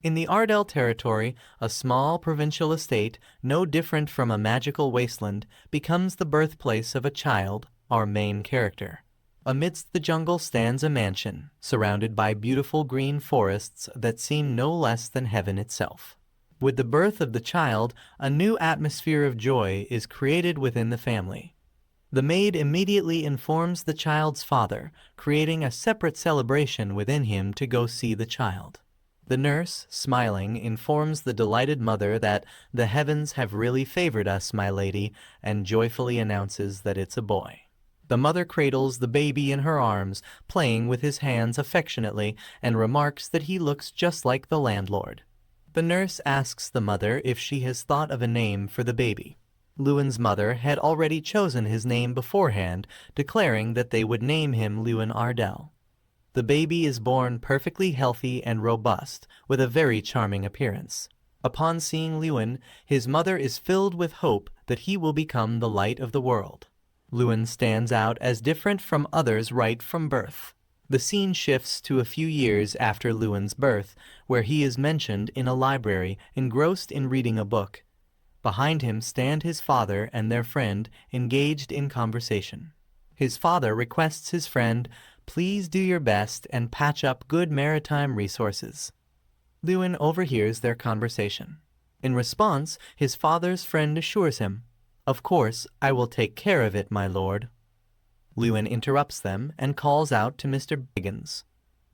In the Ardell territory, a small provincial estate, no different from a magical wasteland, becomes the birthplace of a child, our main character. Amidst the jungle stands a mansion, surrounded by beautiful green forests that seem no less than heaven itself. With the birth of the child, a new atmosphere of joy is created within the family. The maid immediately informs the child's father, creating a separate celebration within him to go see the child. The nurse, smiling, informs the delighted mother that the heavens have really favored us, my lady, and joyfully announces that it's a boy. The mother cradles the baby in her arms, playing with his hands affectionately, and remarks that he looks just like the landlord. The nurse asks the mother if she has thought of a name for the baby. Luin's mother had already chosen his name beforehand, declaring that they would name him Luin Ardell. The baby is born perfectly healthy and robust, with a very charming appearance. Upon seeing Luin, his mother is filled with hope that he will become the light of the world. Luin stands out as different from others right from birth. The scene shifts to a few years after Luin's birth, where he is mentioned in a library, engrossed in reading a book. Behind him stand his father and their friend, engaged in conversation. His father requests his friend, "Please do your best and patch up good maritime resources." Luin overhears their conversation. In response, his father's friend assures him, "Of course, I will take care of it, my lord." Luin interrupts them and calls out to Mr. Beggins.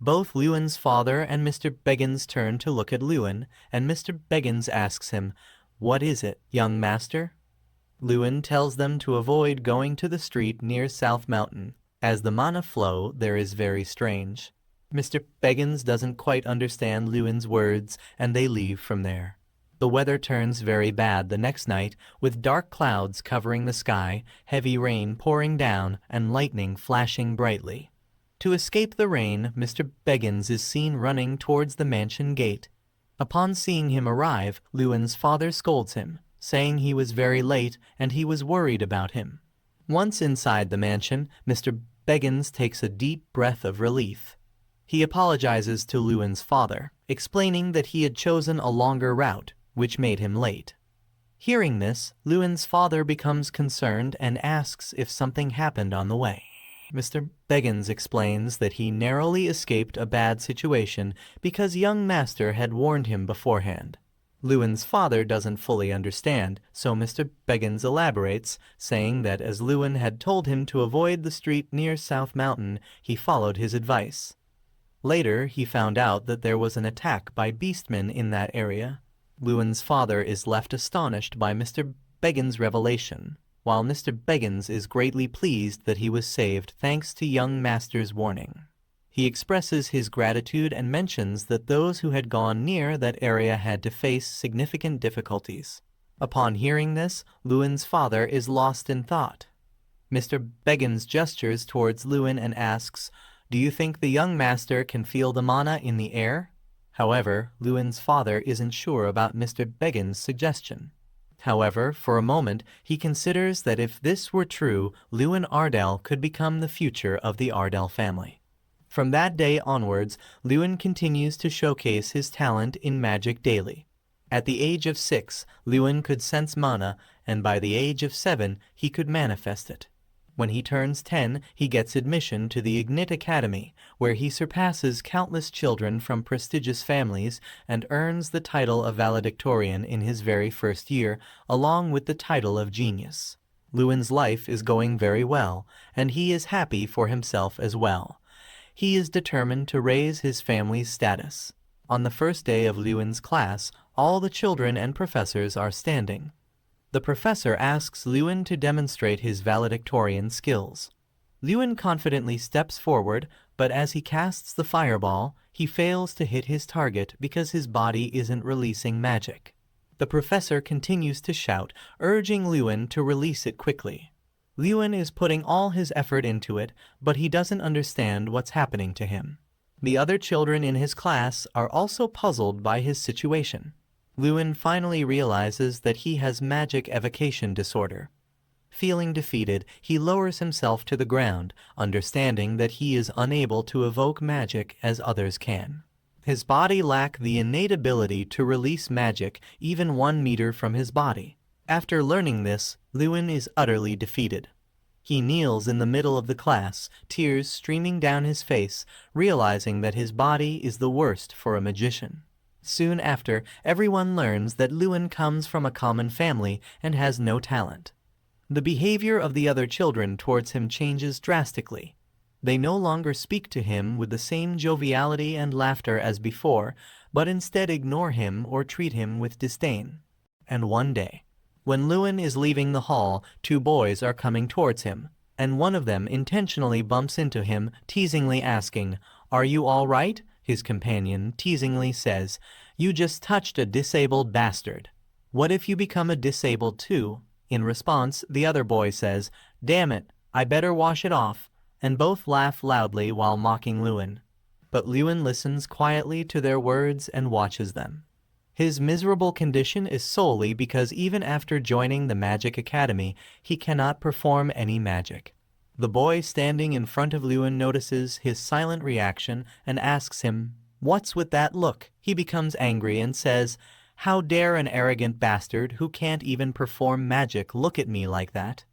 Both Luin's father and Mr. Beggins turn to look at Luin, and Mr. Beggins asks him, "What is it, young master?" Luin tells them to avoid going to the street near South Mountain, as the mana flow there is very strange. Mr. Beggins doesn't quite understand Luin's words, and they leave from there. The weather turns very bad the next night, with dark clouds covering the sky, heavy rain pouring down, and lightning flashing brightly. To escape the rain, Mr. Beggins is seen running towards the mansion gate. Upon seeing him arrive, Luin's father scolds him, saying he was very late and he was worried about him. Once inside the mansion, Mr. Beggins takes a deep breath of relief. He apologizes to Luin's father, explaining that he had chosen a longer route, which made him late. Hearing this, Luin's father becomes concerned and asks if something happened on the way. Mr. Beggins explains that he narrowly escaped a bad situation because young master had warned him beforehand. Luin's father doesn't fully understand, so Mr. Beggins elaborates, saying that as Luin had told him to avoid the street near South Mountain, he followed his advice. Later, he found out that there was an attack by beastmen in that area. Luin's father is left astonished by Mr. Beggins' revelation, while Mr. Beggins is greatly pleased that he was saved thanks to young master's warning. He expresses his gratitude and mentions that those who had gone near that area had to face significant difficulties. Upon hearing this, Luin's father is lost in thought. Mr. Beggins gestures towards Luin and asks, "Do you think the young master can feel the mana in the air?" However, Luin's father isn't sure about Mr. Beggins' suggestion. However, for a moment, he considers that if this were true, Luin Ardell could become the future of the Ardell family. From that day onwards, Luin continues to showcase his talent in magic daily. At the age of 6, Luin could sense mana, and by the age of 7, he could manifest it. When he turns 10, he gets admission to the Ignit Academy, where he surpasses countless children from prestigious families and earns the title of valedictorian in his very first year, along with the title of genius. Luin's life is going very well, and he is happy for himself as well. He is determined to raise his family's status. On the first day of Luin's class, all the children and professors are standing. The professor asks Luin to demonstrate his valedictorian skills. Luin confidently steps forward, but as he casts the fireball, he fails to hit his target because his body isn't releasing magic. The professor continues to shout, urging Luin to release it quickly. Luin is putting all his effort into it, but he doesn't understand what's happening to him. The other children in his class are also puzzled by his situation. Luin finally realizes that he has Magic Evocation Disorder. Feeling defeated, he lowers himself to the ground, understanding that he is unable to evoke magic as others can. His body lacked the innate ability to release magic even 1 meter from his body. After learning this, Luin is utterly defeated. He kneels in the middle of the class, tears streaming down his face, realizing that his body is the worst for a magician. Soon after, everyone learns that Luin comes from a common family and has no talent. The behavior of the other children towards him changes drastically. They no longer speak to him with the same joviality and laughter as before, but instead ignore him or treat him with disdain. And one day, when Luin is leaving the hall, 2 boys are coming towards him, and one of them intentionally bumps into him, teasingly asking, "Are you all right?" His companion teasingly says, "You just touched a disabled bastard. What if you become a disabled too?" In response, the other boy says, "Damn it, I better wash it off," and both laugh loudly while mocking Luin. But Luin listens quietly to their words and watches them. His miserable condition is solely because even after joining the Magic Academy, he cannot perform any magic. The boy standing in front of Luin notices his silent reaction and asks him, "What's with that look?" He becomes angry and says, "How dare an arrogant bastard who can't even perform magic look at me like that?"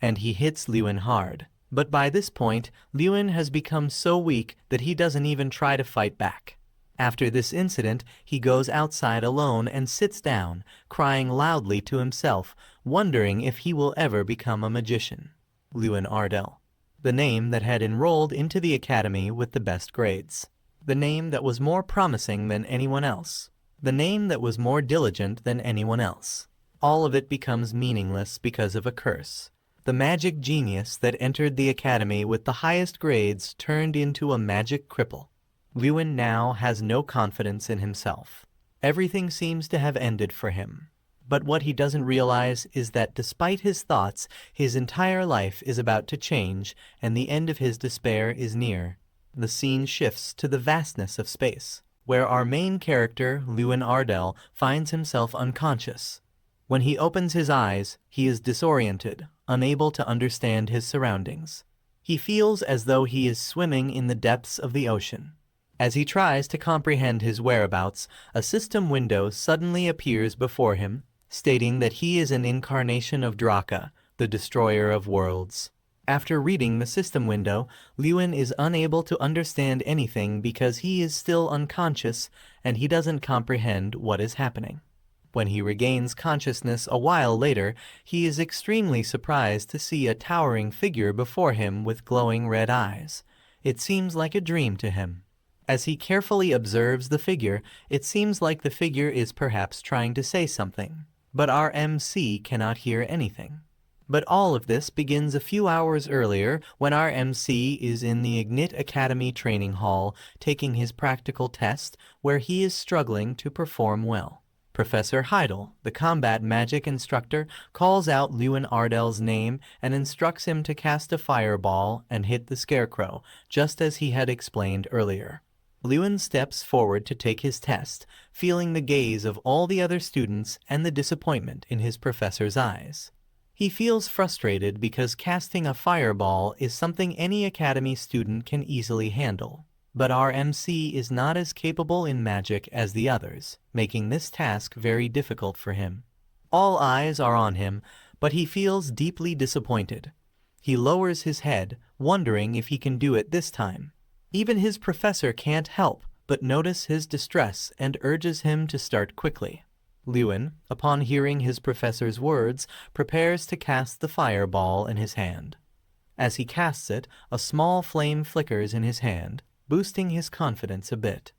And he hits Luin hard. But by this point, Luin has become so weak that he doesn't even try to fight back. After this incident, he goes outside alone and sits down, crying loudly to himself, wondering if he will ever become a magician. Luin Ardell. The name that had enrolled into the academy with the best grades. The name that was more promising than anyone else. The name that was more diligent than anyone else. All of it becomes meaningless because of a curse. The magic genius that entered the academy with the highest grades turned into a magic cripple. Luin now has no confidence in himself. Everything seems to have ended for him. But what he doesn't realize is that despite his thoughts, his entire life is about to change, and the end of his despair is near. The scene shifts to the vastness of space, where our main character, Luin Ardell, finds himself unconscious. When he opens his eyes, he is disoriented, unable to understand his surroundings. He feels as though he is swimming in the depths of the ocean. As he tries to comprehend his whereabouts, a system window suddenly appears before him, stating that he is an incarnation of Draka, the destroyer of worlds. After reading the system window, Luin is unable to understand anything because he is still unconscious and he doesn't comprehend what is happening. When he regains consciousness a while later, he is extremely surprised to see a towering figure before him with glowing red eyes. It seems like a dream to him. As he carefully observes the figure, it seems like the figure is perhaps trying to say something, but our MC cannot hear anything. But all of this begins a few hours earlier when our MC is in the Ignit Academy training hall taking his practical test where he is struggling to perform well. Professor Heidel, the combat magic instructor, calls out Luin Ardell's name and instructs him to cast a fireball and hit the scarecrow, just as he had explained earlier. Luin steps forward to take his test, feeling the gaze of all the other students and the disappointment in his professor's eyes. He feels frustrated because casting a fireball is something any academy student can easily handle. But our MC is not as capable in magic as the others, making this task very difficult for him. All eyes are on him, but he feels deeply disappointed. He lowers his head, wondering if he can do it this time. Even his professor can't help but notice his distress and urges him to start quickly. Luin, upon hearing his professor's words, prepares to cast the fireball in his hand. As he casts it, a small flame flickers in his hand, boosting his confidence a bit.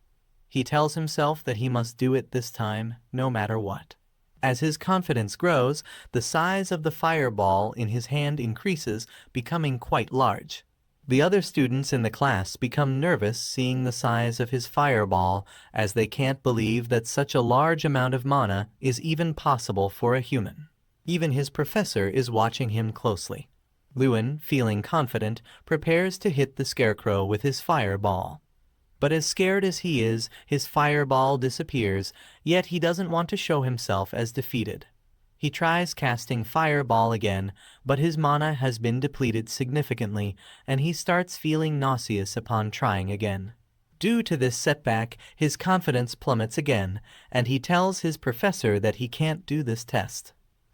He tells himself that he must do it this time, no matter what. As his confidence grows, the size of the fireball in his hand increases, becoming quite large. The other students in the class become nervous seeing the size of his fireball, as they can't believe that such a large amount of mana is even possible for a human. Even his professor is watching him closely. Luin, feeling confident, prepares to hit the scarecrow with his fireball. But as scared as he is, his fireball disappears, yet he doesn't want to show himself as defeated. He tries casting fireball again, but his mana has been depleted significantly, and he starts feeling nauseous upon trying again. Due to this setback, his confidence plummets again, and he tells his professor that he can't do this test.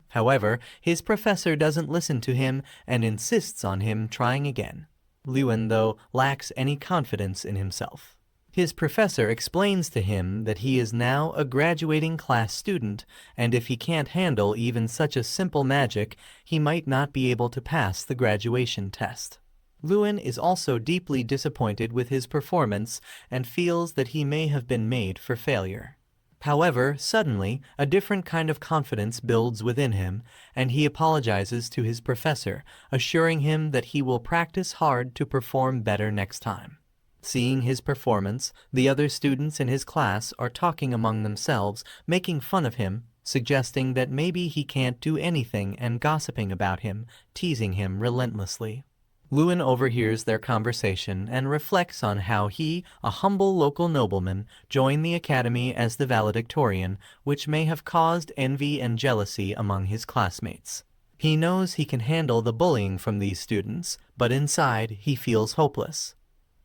However, his professor doesn't listen to him and insists on him trying again. Luin, though, lacks any confidence in himself. His professor explains to him that he is now a graduating class student, and if he can't handle even such a simple magic, he might not be able to pass the graduation test. Luin is also deeply disappointed with his performance and feels that he may have been made for failure. However, suddenly, a different kind of confidence builds within him, and he apologizes to his professor, assuring him that he will practice hard to perform better next time. Seeing his performance, the other students in his class are talking among themselves, making fun of him, suggesting that maybe he can't do anything and gossiping about him, teasing him relentlessly. Luin overhears their conversation and reflects on how he, a humble local nobleman, joined the academy as the valedictorian, which may have caused envy and jealousy among his classmates. He knows he can handle the bullying from these students, but inside he feels hopeless.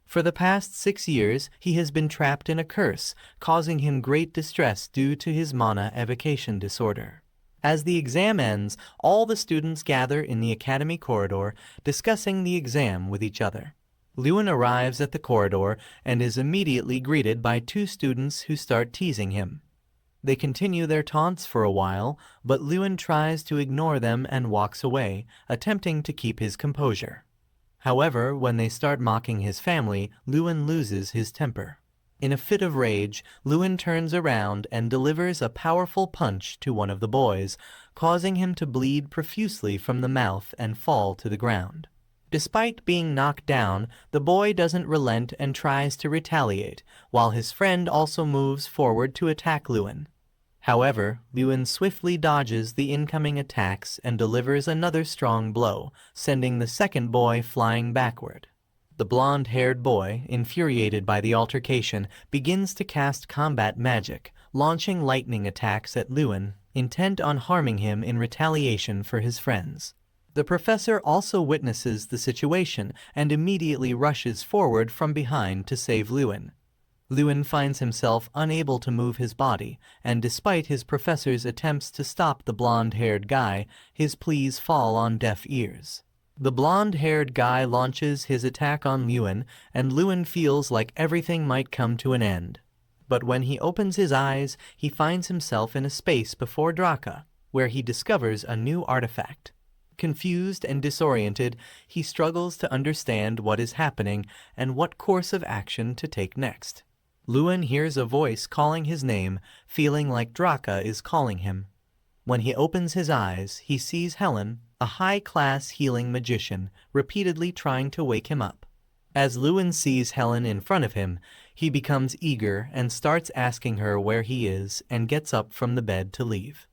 For the past 6 years, he has been trapped in a curse, causing him great distress due to his Manga Evocation Disorder. As the exam ends, all the students gather in the academy corridor, discussing the exam with each other. Luin arrives at the corridor and is immediately greeted by 2 students who start teasing him. They continue their taunts for a while, but Luin tries to ignore them and walks away, attempting to keep his composure. However, when they start mocking his family, Luin loses his temper. In a fit of rage, Luin turns around and delivers a powerful punch to one of the boys, causing him to bleed profusely from the mouth and fall to the ground. Despite being knocked down, the boy doesn't relent and tries to retaliate, while his friend also moves forward to attack Luin. However, Luin swiftly dodges the incoming attacks and delivers another strong blow, sending the second boy flying backward. The blonde-haired boy, infuriated by the altercation, begins to cast combat magic, launching lightning attacks at Luin, intent on harming him in retaliation for his friends. The professor also witnesses the situation and immediately rushes forward from behind to save Luin. Luin finds himself unable to move his body, and despite his professor's attempts to stop the blonde-haired guy, his pleas fall on deaf ears. The blonde-haired guy launches his attack on Luin, and Luin feels like everything might come to an end. But when he opens his eyes, he finds himself in a space before Draka, where he discovers a new artifact. Confused and disoriented, he struggles to understand what is happening and what course of action to take next. Luin hears a voice calling his name, feeling like Draka is calling him. When he opens his eyes, he sees Helen, a high-class healing magician, repeatedly trying to wake him up. As Luin sees Helen in front of him, he becomes eager and starts asking her where he is and gets up from the bed to leave.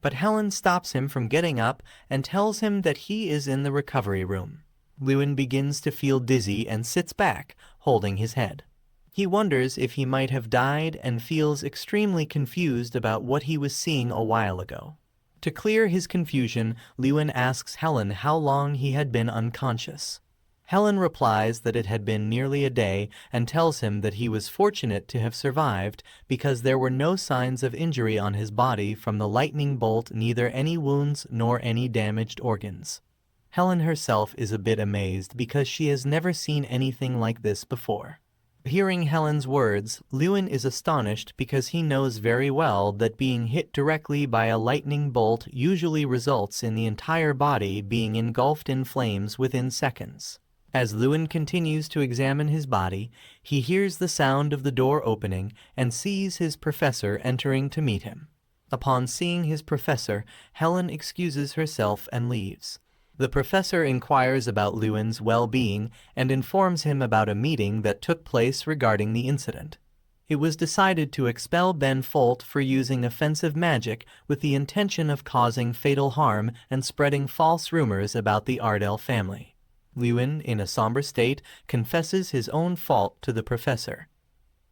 But Helen stops him from getting up and tells him that he is in the recovery room. Luin begins to feel dizzy and sits back, holding his head. He wonders if he might have died and feels extremely confused about what he was seeing a while ago. To clear his confusion, Luin asks Helen how long he had been unconscious. Helen replies that it had been nearly a day and tells him that he was fortunate to have survived because there were no signs of injury on his body from the lightning bolt, neither any wounds nor any damaged organs. Helen herself is a bit amazed because she has never seen anything like this before. Hearing Helen's words, Luin is astonished because he knows very well that being hit directly by a lightning bolt usually results in the entire body being engulfed in flames within seconds. As Luin continues to examine his body, he hears the sound of the door opening and sees his professor entering to meet him. Upon seeing his professor, Helen excuses herself and leaves. The professor inquires about Luin's well-being and informs him about a meeting that took place regarding the incident. It was decided to expel Ben Folt for using offensive magic with the intention of causing fatal harm and spreading false rumors about the Ardell family. Luin, in a somber state, confesses his own fault to the professor.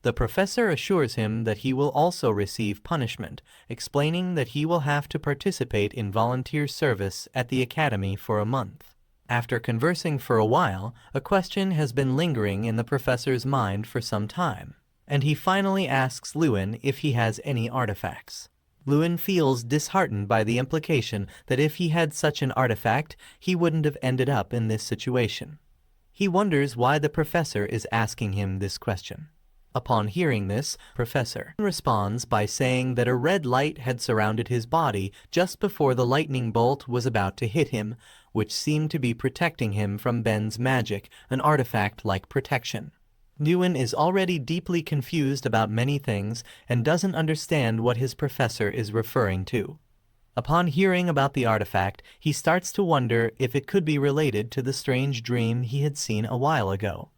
The professor assures him that he will also receive punishment, explaining that he will have to participate in volunteer service at the academy for a month. After conversing for a while, a question has been lingering in the professor's mind for some time, and he finally asks Luin if he has any artifacts. Luin feels disheartened by the implication that if he had such an artifact, he wouldn't have ended up in this situation. He wonders why the professor is asking him this question. Upon hearing this, Professor responds by saying that a red light had surrounded his body just before the lightning bolt was about to hit him, which seemed to be protecting him from Ben's magic, an artifact-like protection. Luin is already deeply confused about many things and doesn't understand what his professor is referring to. Upon hearing about the artifact, he starts to wonder if it could be related to the strange dream he had seen a while ago.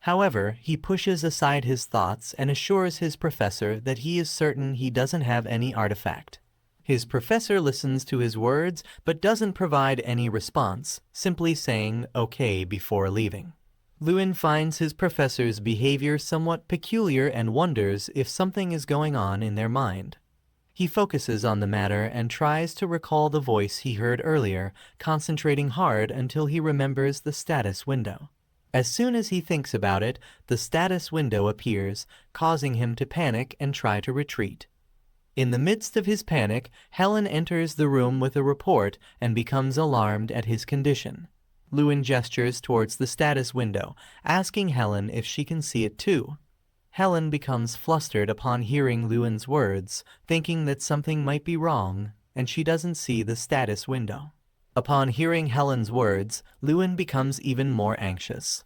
However, he pushes aside his thoughts and assures his professor that he is certain he doesn't have any artifact. His professor listens to his words but doesn't provide any response, simply saying okay before leaving. Luin finds his professor's behavior somewhat peculiar and wonders if something is going on in their mind. He focuses on the matter and tries to recall the voice he heard earlier, concentrating hard until he remembers the status window. As soon as he thinks about it, the status window appears, causing him to panic and try to retreat. In the midst of his panic, Helen enters the room with a report and becomes alarmed at his condition. Luin gestures towards the status window, asking Helen if she can see it too. Helen becomes flustered upon hearing Luin's words, thinking that something might be wrong, and she doesn't see the status window. Upon hearing Helen's words, Luin becomes even more anxious.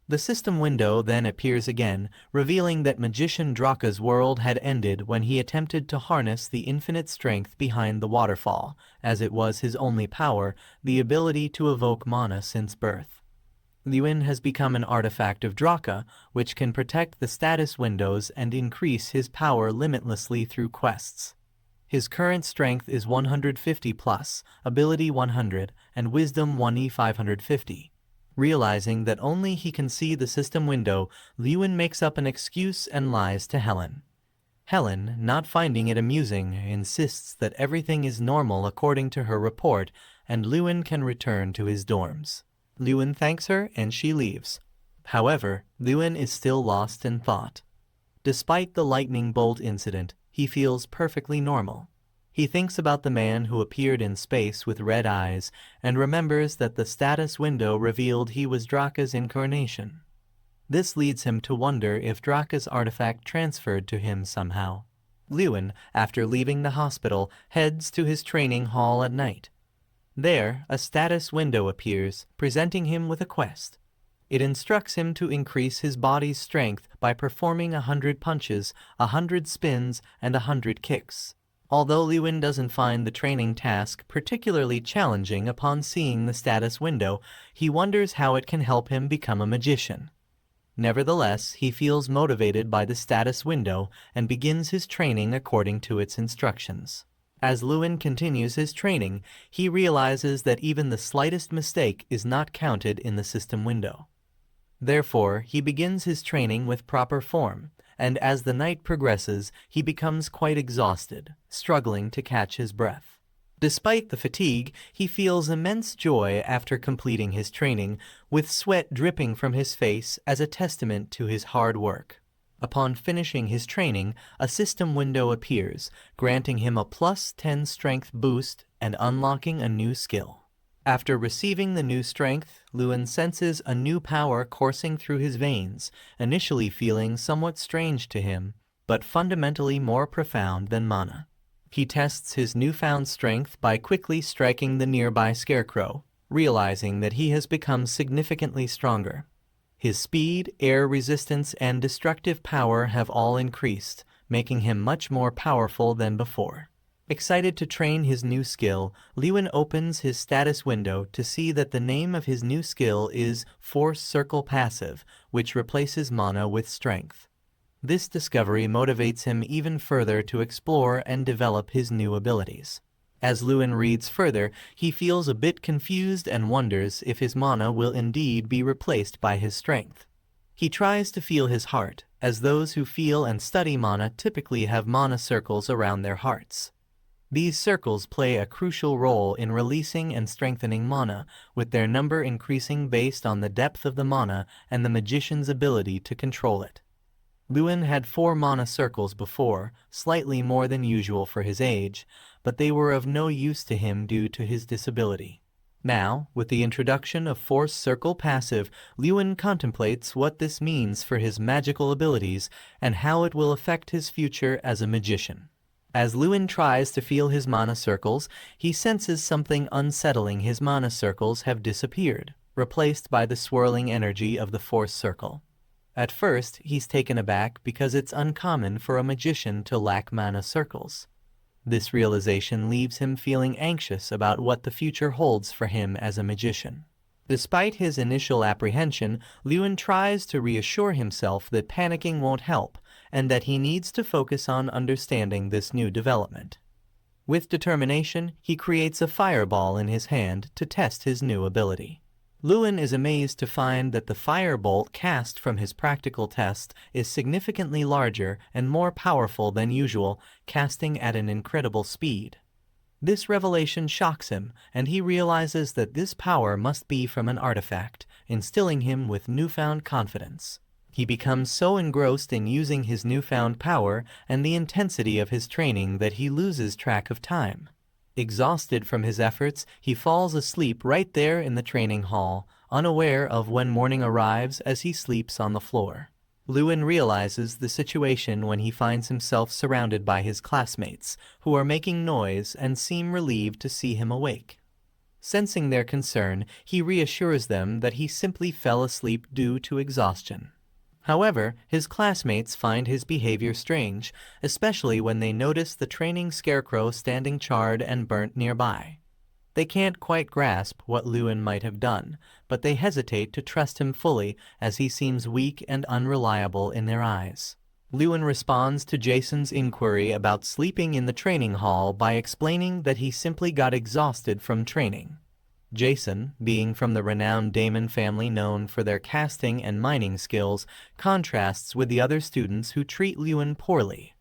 The system window then appears again, revealing that magician Draka's world had ended when he attempted to harness the infinite strength behind the waterfall, as it was his only power, the ability to evoke mana since birth. Luin has become an artifact of Draka, which can protect the status windows and increase his power limitlessly through quests. His current strength is 150 plus, ability 100, and wisdom 1e 550. Realizing that only he can see the system window, Luin makes up an excuse and lies to Helen. Helen, not finding it amusing, insists that everything is normal according to her report, and Luin can return to his dorms. Luin thanks her and she leaves. However, Luin is still lost in thought. Despite the lightning bolt incident, he feels perfectly normal. He thinks about the man who appeared in space with red eyes and remembers that the status window revealed he was Draka's incarnation. This leads him to wonder if Draka's artifact transferred to him somehow. Luin, after leaving the hospital, heads to his training hall at night. There, a status window appears, presenting him with a quest. It instructs him to increase his body's strength by performing 100 punches, 100 spins, and 100 kicks. Although Luin doesn't find the training task particularly challenging upon seeing the status window, he wonders how it can help him become a magician. Nevertheless, he feels motivated by the status window and begins his training according to its instructions. As Luin continues his training, he realizes that even the slightest mistake is not counted in the system window. Therefore, he begins his training with proper form, and as the night progresses, he becomes quite exhausted, struggling to catch his breath. Despite the fatigue, he feels immense joy after completing his training, with sweat dripping from his face as a testament to his hard work. Upon finishing his training, a system window appears, granting him a plus 10 strength boost and unlocking a new skill. After receiving the new strength, Luin senses a new power coursing through his veins, initially feeling somewhat strange to him, but fundamentally more profound than mana. He tests his newfound strength by quickly striking the nearby scarecrow, realizing that he has become significantly stronger. His speed, air resistance, and destructive power have all increased, making him much more powerful than before. Excited to train his new skill, Luin opens his status window to see that the name of his new skill is Force Circle Passive, which replaces mana with strength. This discovery motivates him even further to explore and develop his new abilities. As Luin reads further, he feels a bit confused and wonders if his mana will indeed be replaced by his strength. He tries to feel his heart, as those who feel and study mana typically have mana circles around their hearts. These circles play a crucial role in releasing and strengthening mana, with their number increasing based on the depth of the mana and the magician's ability to control it. Luin had 4 mana circles before, slightly more than usual for his age, but they were of no use to him due to his disability. Now, with the introduction of Force Circle passive, Luin contemplates what this means for his magical abilities and how it will affect his future as a magician. As Luin tries to feel his mana circles, he senses something unsettling. His mana circles have disappeared, replaced by the swirling energy of the Force Circle. At first, he's taken aback because it's uncommon for a magician to lack mana circles. This realization leaves him feeling anxious about what the future holds for him as a magician. Despite his initial apprehension, Luin tries to reassure himself that panicking won't help, and that he needs to focus on understanding this new development. With determination, he creates a fireball in his hand to test his new ability. Luin is amazed to find that the firebolt cast from his practical test is significantly larger and more powerful than usual, casting at an incredible speed. This revelation shocks him, and he realizes that this power must be from an artifact, instilling him with newfound confidence. He becomes so engrossed in using his newfound power and the intensity of his training that he loses track of time. Exhausted from his efforts, he falls asleep right there in the training hall, unaware of when morning arrives as he sleeps on the floor. Luin realizes the situation when he finds himself surrounded by his classmates, who are making noise and seem relieved to see him awake. Sensing their concern, he reassures them that he simply fell asleep due to exhaustion. However, his classmates find his behavior strange, especially when they notice the training scarecrow standing charred and burnt nearby. They can't quite grasp what Luin might have done, but they hesitate to trust him fully as he seems weak and unreliable in their eyes. Luin responds to Jason's inquiry about sleeping in the training hall by explaining that he simply got exhausted from training. Jason, being from the renowned Damon family known for their casting and mining skills, contrasts with the other students who treat Luin poorly.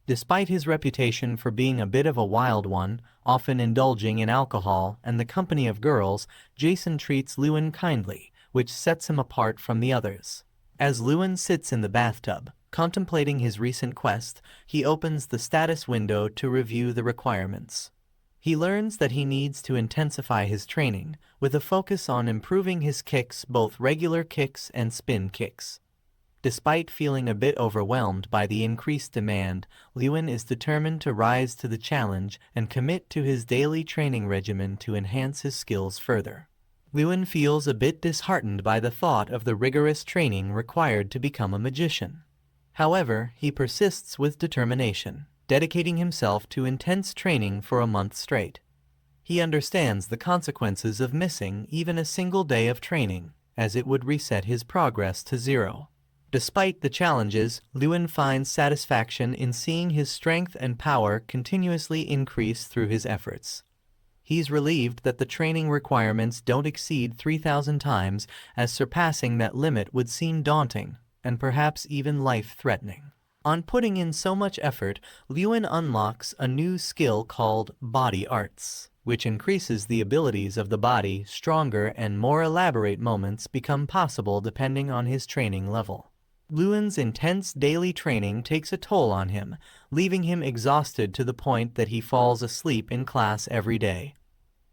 Despite his reputation for being a bit of a wild one, often indulging in alcohol and the company of girls, Jason treats Luin kindly, which sets him apart from the others. As Luin sits in the bathtub, contemplating his recent quest, he opens the status window to review the requirements. He learns that he needs to intensify his training, with a focus on improving his kicks, both regular kicks and spin kicks. Despite feeling a bit overwhelmed by the increased demand, Luin is determined to rise to the challenge and commit to his daily training regimen to enhance his skills further. Luin feels a bit disheartened by the thought of the rigorous training required to become a magician. However, he persists with determination, dedicating himself to intense training for a month straight. He understands the consequences of missing even a single day of training, as it would reset his progress to 0. Despite the challenges, Luin finds satisfaction in seeing his strength and power continuously increase through his efforts. He's relieved that the training requirements don't exceed 3,000 times, as surpassing that limit would seem daunting, and perhaps even life-threatening. On putting in so much effort, Luin unlocks a new skill called Body Arts, which increases the abilities of the body. Stronger and more elaborate moments become possible depending on his training level. Luin's intense daily training takes a toll on him, leaving him exhausted to the point that he falls asleep in class every day.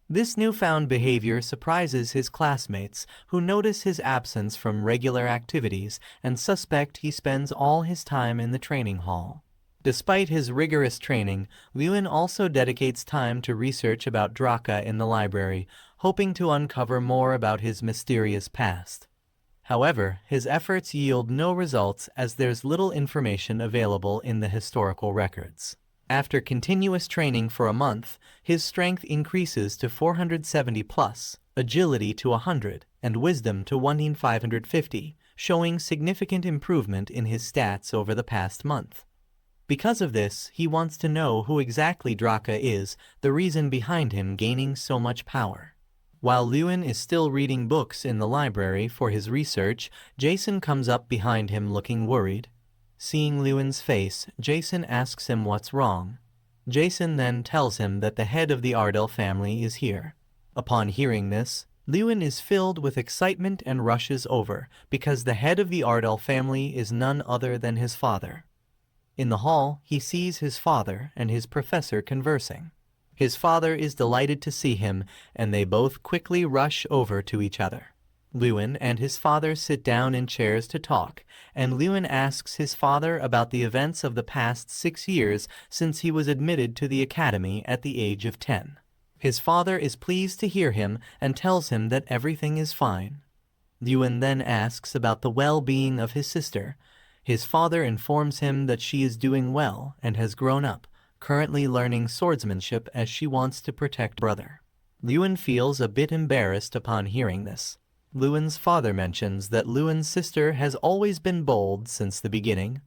This newfound behavior surprises his classmates, who notice his absence from regular activities and suspect he spends all his time in the training hall. Despite his rigorous training, Luin also dedicates time to research about Draka in the library, hoping to uncover more about his mysterious past. However, his efforts yield no results as there's little information available in the historical records. After continuous training for a month, his strength increases to 470 plus, agility to 100, and wisdom to 1550, showing significant improvement in his stats over the past month. Because of this, he wants to know who exactly Draka is, the reason behind him gaining so much power. While Luin is still reading books in the library for his research, Jason comes up behind him looking worried. Seeing Luin's face, Jason asks him what's wrong. Jason then tells him that the head of the Ardell family is here. Upon hearing this, Luin is filled with excitement and rushes over, because the head of the Ardell family is none other than his father. In the hall, he sees his father and his professor conversing. His father is delighted to see him, and they both quickly rush over to each other. Luin and his father sit down in chairs to talk, and Luin asks his father about the events of the past 6 years since he was admitted to the academy at the age of 10. His father is pleased to hear him and tells him that everything is fine. Luin then asks about the well-being of his sister. His father informs him that she is doing well and has grown up, currently learning swordsmanship as she wants to protect brother. Luin feels a bit embarrassed upon hearing this. Luin's father mentions that Luin's sister has always been bold since the beginning.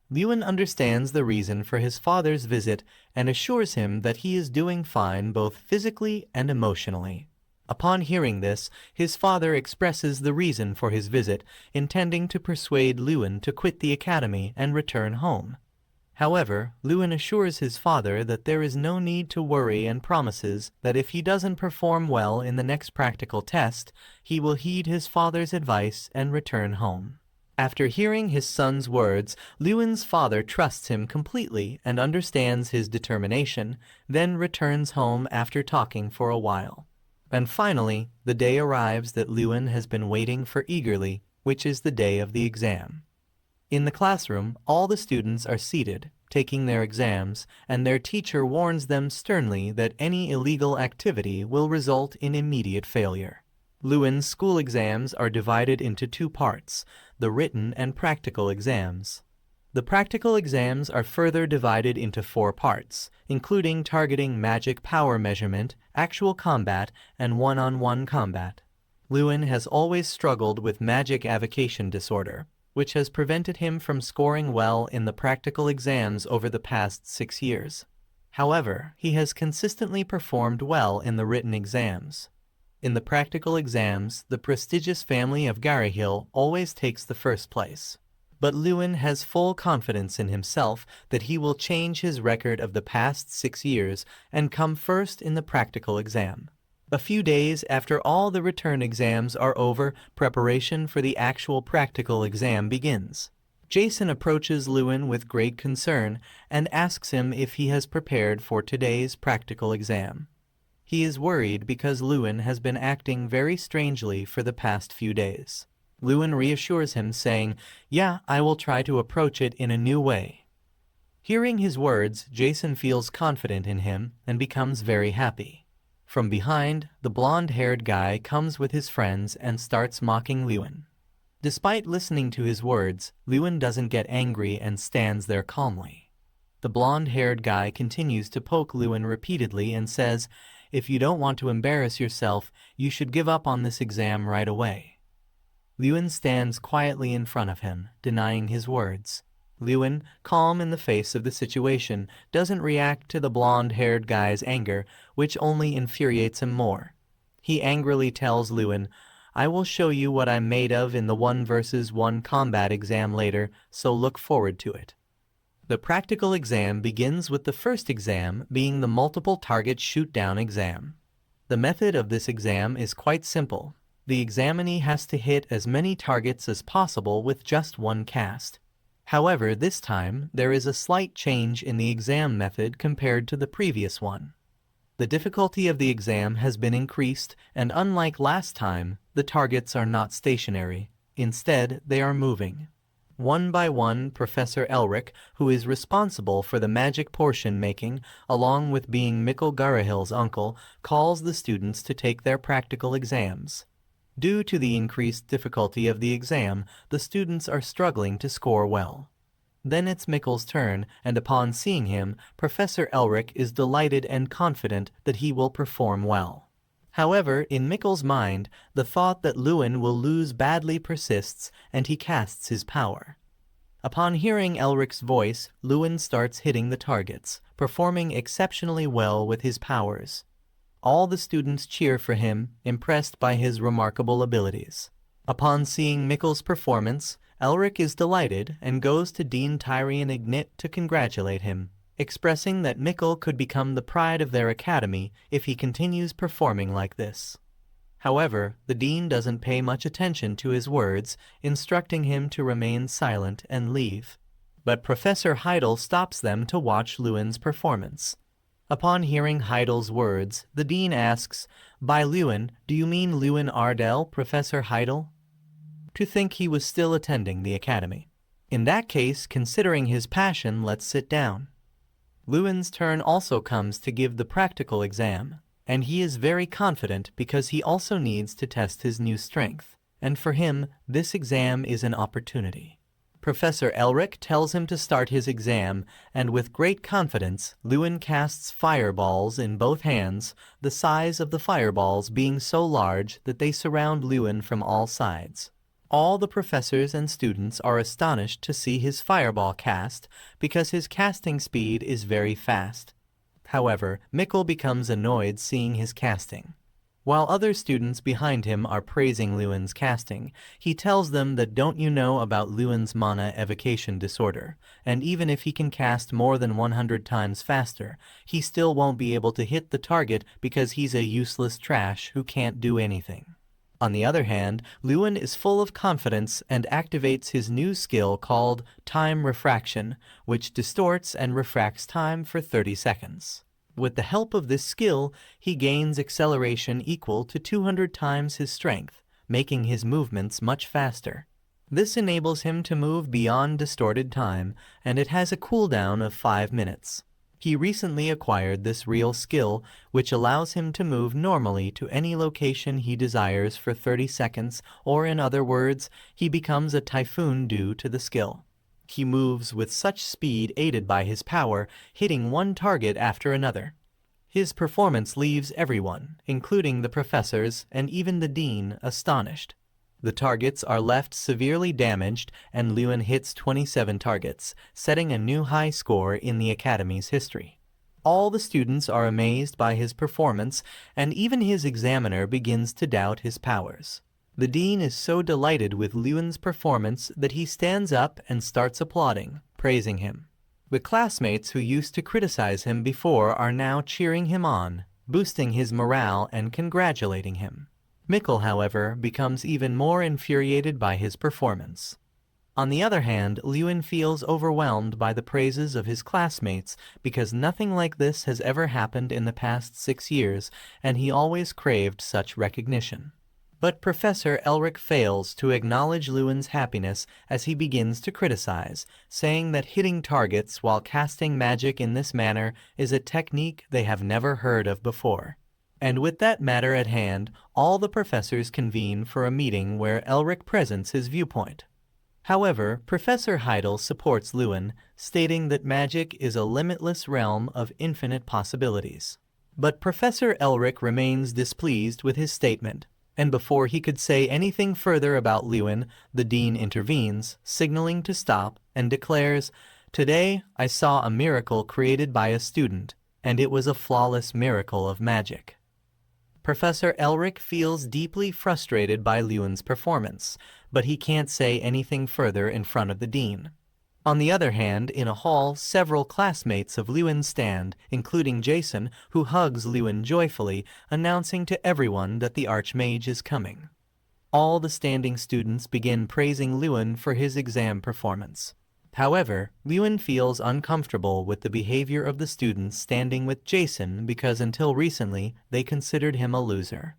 Luin understands the reason for his father's visit and assures him that he is doing fine both physically and emotionally. Upon hearing this, his father expresses the reason for his visit, intending to persuade Luin to quit the academy and return home. However, Luin assures his father that there is no need to worry and promises that if he doesn't perform well in the next practical test, he will heed his father's advice and return home. After hearing his son's words, Luin's father trusts him completely and understands his determination, then returns home after talking for a while. And finally, the day arrives that Luin has been waiting for eagerly, which is the day of the exam. In the classroom, all the students are seated, taking their exams, and their teacher warns them sternly that any illegal activity will result in immediate failure. Luin's school exams are divided into 2 parts, the written and practical exams. The practical exams are further divided into 4 parts, including targeting magic power measurement, actual combat, and one-on-one combat. Luin has always struggled with Magic Evocation Disorder, which has prevented him from scoring well in the practical exams over the past 6 years. However, he has consistently performed well in the written exams. In the practical exams, the prestigious family of Garryhill always takes the first place. But Luin has full confidence in himself that he will change his record of the past 6 years and come first in the practical exam. A few days after all the return exams are over, preparation for the actual practical exam begins. Jason approaches Luin with great concern and asks him if he has prepared for today's practical exam. He is worried because Luin has been acting very strangely for the past few days. Luin reassures him, saying, "Yeah, I will try to approach it in a new way." Hearing his words, Jason feels confident in him and becomes very happy. From behind, the blonde-haired guy comes with his friends and starts mocking Luin. Despite listening to his words, Luin doesn't get angry and stands there calmly. The blonde-haired guy continues to poke Luin repeatedly and says, "If you don't want to embarrass yourself, you should give up on this exam right away." Luin stands quietly in front of him, denying his words. Luin, calm in the face of the situation, doesn't react to the blonde-haired guy's anger, which only infuriates him more. He angrily tells Luin, "I will show you what I'm made of in the 1-versus-1 combat exam later, so look forward to it." The practical exam begins with the first exam being the multiple target shoot-down exam. The method of this exam is quite simple. The examinee has to hit as many targets as possible with just one cast. However, this time, there is a slight change in the exam method compared to the previous one. The difficulty of the exam has been increased, and unlike last time, the targets are not stationary. Instead, they are moving. One by one, Professor Elric, who is responsible for the magic portion making, along with being Mikkel Garahill's uncle, calls the students to take their practical exams. Due to the increased difficulty of the exam, the students are struggling to score well. Then it's Mikkel's turn, and upon seeing him, Professor Elric is delighted and confident that he will perform well. However, in Mikkel's mind, the thought that Luin will lose badly persists, and he casts his power. Upon hearing Elric's voice, Luin starts hitting the targets, performing exceptionally well with his powers. All the students cheer for him, impressed by his remarkable abilities. Upon seeing Mikkel's performance, Elric is delighted and goes to Dean Tyrion Ignit to congratulate him. expressing that Mikkel could become the pride of their academy if he continues performing like this. However, the dean doesn't pay much attention to his words, instructing him to remain silent and leave. But Professor Heidel stops them to watch Luin's performance. Upon hearing Heidel's words, the dean asks, "By Luin, do you mean Luin Ardell, Professor Heidel?" To think he was still attending the academy. In that case, considering his passion, let's sit down. Luin's turn also comes to give the practical exam, and he is very confident because he also needs to test his new strength, and for him, this exam is an opportunity. Professor Elric tells him to start his exam, and with great confidence, Luin casts fireballs in both hands, the size of the fireballs being so large that they surround Luin from all sides. All the professors and students are astonished to see his fireball cast because his casting speed is very fast. However, Mikkel becomes annoyed seeing his casting. While other students behind him are praising Luin's casting, he tells them that don't you know about Luin's Magic Evocation Disorder, and even if he can cast more than 100 times faster, he still won't be able to hit the target because he's a useless trash who can't do anything. On the other hand, Luin is full of confidence and activates his new skill called Time Refraction, which distorts and refracts time for 30 seconds. With the help of this skill, he gains acceleration equal to 200 times his strength, making his movements much faster. This enables him to move beyond distorted time, and it has a cooldown of 5 minutes. He recently acquired this real skill, which allows him to move normally to any location he desires for 30 seconds, or in other words, he becomes a typhoon due to the skill. He moves with such speed aided by his power, hitting one target after another. His performance leaves everyone, including the professors and even the dean, astonished. The targets are left severely damaged, and Luin hits 27 targets, setting a new high score in the Academy's history. All the students are amazed by his performance, and even his examiner begins to doubt his powers. The dean is so delighted with Luin's performance that he stands up and starts applauding, praising him. The classmates who used to criticize him before are now cheering him on, boosting his morale and congratulating him. Mikkel, however, becomes even more infuriated by his performance. On the other hand, Luin feels overwhelmed by the praises of his classmates because nothing like this has ever happened in the past 6 years, and he always craved such recognition. But Professor Elric fails to acknowledge Luin's happiness as he begins to criticize, saying that hitting targets while casting magic in this manner is a technique they have never heard of before. And with that matter at hand, all the professors convene for a meeting where Elric presents his viewpoint. However, Professor Heidel supports Luin, stating that magic is a limitless realm of infinite possibilities. But Professor Elric remains displeased with his statement, and before he could say anything further about Luin, the dean intervenes, signaling to stop, and declares, "Today I saw a miracle created by a student, and it was a flawless miracle of magic." Professor Elric feels deeply frustrated by Luin's performance, but he can't say anything further in front of the dean. On the other hand, in a hall, several classmates of Luin stand, including Jason, who hugs Luin joyfully, announcing to everyone that the Archmage is coming. All the standing students begin praising Luin for his exam performance. However, Luin feels uncomfortable with the behavior of the students standing with Jason because until recently they considered him a loser.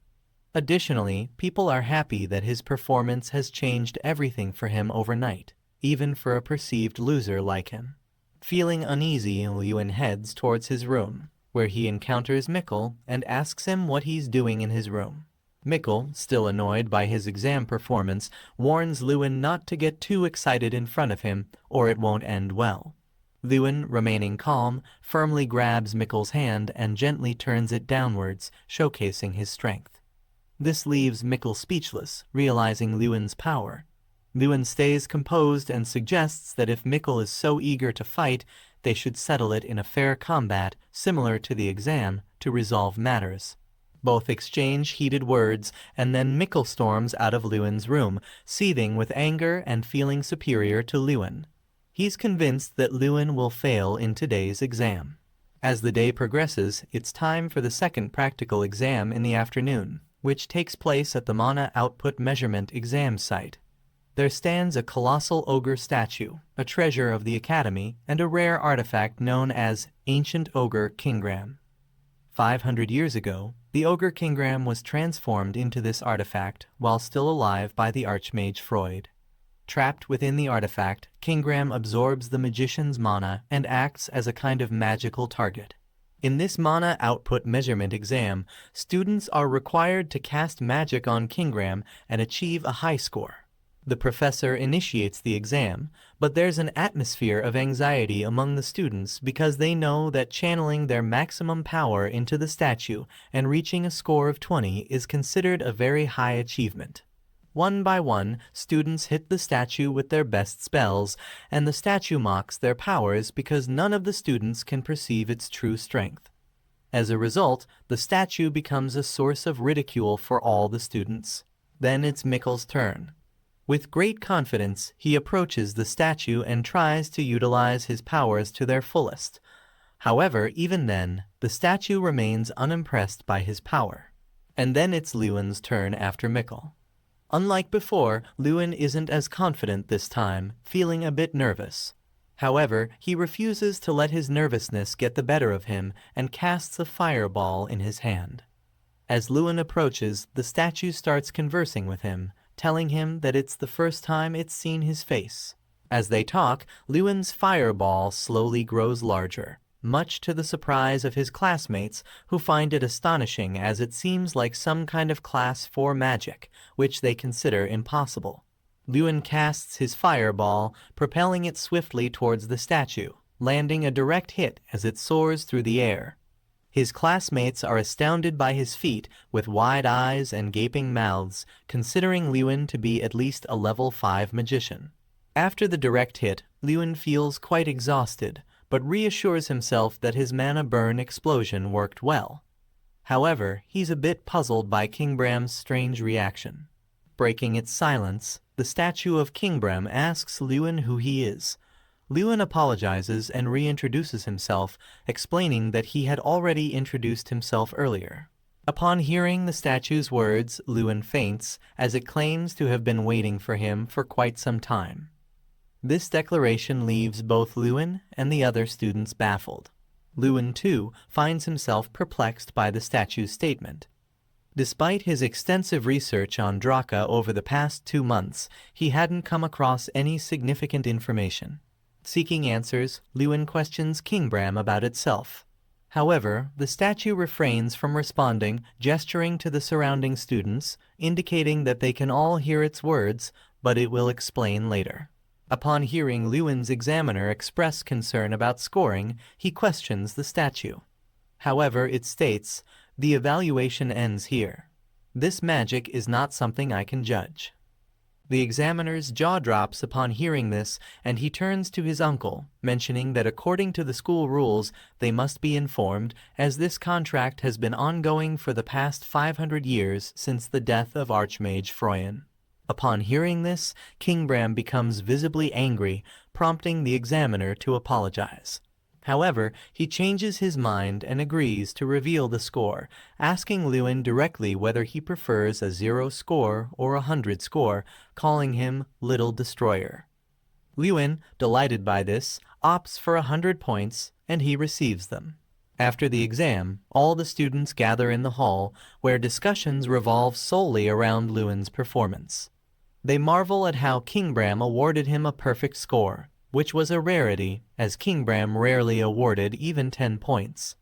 Additionally, people are happy that his performance has changed everything for him overnight, even for a perceived loser like him. Feeling uneasy, Luin heads towards his room, where he encounters Mikkel and asks him what he's doing in his room. Mikkel, still annoyed by his exam performance, warns Luin not to get too excited in front of him, or it won't end well. Luin, remaining calm, firmly grabs Mikkel's hand and gently turns it downwards, showcasing his strength. This leaves Mikkel speechless, realizing Luin's power. Luin stays composed and suggests that if Mikkel is so eager to fight, they should settle it in a fair combat, similar to the exam, to resolve matters. Both exchange heated words, and then Mikkel storms out of Luin's room, seething with anger and feeling superior to Luin. He's convinced that Luin will fail in today's exam. As the day progresses, it's time for the second practical exam in the afternoon, which takes place at the Mana Output Measurement exam site. There stands a colossal ogre statue, a treasure of the Academy, and a rare artifact known as Ancient Ogre Kingram. 500 years ago, the Ogre Kingram was transformed into this artifact while still alive by the Archmage Freud. Trapped within the artifact, Kingram absorbs the magician's mana and acts as a kind of magical target. In this Mana Output Measurement exam, students are required to cast magic on Kingram and achieve a high score. The professor initiates the exam, but there's an atmosphere of anxiety among the students because they know that channeling their maximum power into the statue and reaching a score of 20 is considered a very high achievement. One by one, students hit the statue with their best spells, and the statue mocks their powers because none of the students can perceive its true strength. As a result, the statue becomes a source of ridicule for all the students. Then it's Mikkel's turn. With great confidence, he approaches the statue and tries to utilize his powers to their fullest. However, even then, the statue remains unimpressed by his power. And then it's Luin's turn after Mikkel. Unlike before, Luin isn't as confident this time, feeling a bit nervous. However, he refuses to let his nervousness get the better of him and casts a fireball in his hand. As Luin approaches, the statue starts conversing with him, telling him that it's the first time it's seen his face. As they talk, Luin's fireball slowly grows larger, much to the surprise of his classmates, who find it astonishing as it seems like some kind of Class 4 magic, which they consider impossible. Luin casts his fireball, propelling it swiftly towards the statue, landing a direct hit as it soars through the air. His classmates are astounded by his feat, with wide eyes and gaping mouths, considering Luin to be at least a level 5 magician. After the direct hit, Luin feels quite exhausted, but reassures himself that his mana burn explosion worked well. However, he's a bit puzzled by Kingbram's strange reaction. Breaking its silence, the statue of Kingbram asks Luin who he is. Luin apologizes and reintroduces himself, explaining that he had already introduced himself earlier. Upon hearing the statue's words, Luin faints, as it claims to have been waiting for him for quite some time. This declaration leaves both Luin and the other students baffled. Luin, too, finds himself perplexed by the statue's statement. Despite his extensive research on Draka over the past 2 months, he hadn't come across any significant information. Seeking answers, Luin questions Kingbram about itself. However, the statue refrains from responding, gesturing to the surrounding students, indicating that they can all hear its words, but it will explain later. Upon hearing Luin's examiner express concern about scoring, he questions the statue. However, it states, "The evaluation ends here. This magic is not something I can judge." The examiner's jaw drops upon hearing this, and he turns to his uncle, mentioning that according to the school rules, they must be informed, as this contract has been ongoing for the past 500 years since the death of Archmage Freud. Upon hearing this, Kingbram becomes visibly angry, prompting the examiner to apologize. However, he changes his mind and agrees to reveal the score, asking Luin directly whether he prefers a 0 score or a 100 score, calling him Little Destroyer. Luin, delighted by this, opts for 100 points, and he receives them. After the exam, all the students gather in the hall, where discussions revolve solely around Luin's performance. They marvel at how Kingbram awarded him a perfect score, which was a rarity, as Kingbram rarely awarded even 10 points.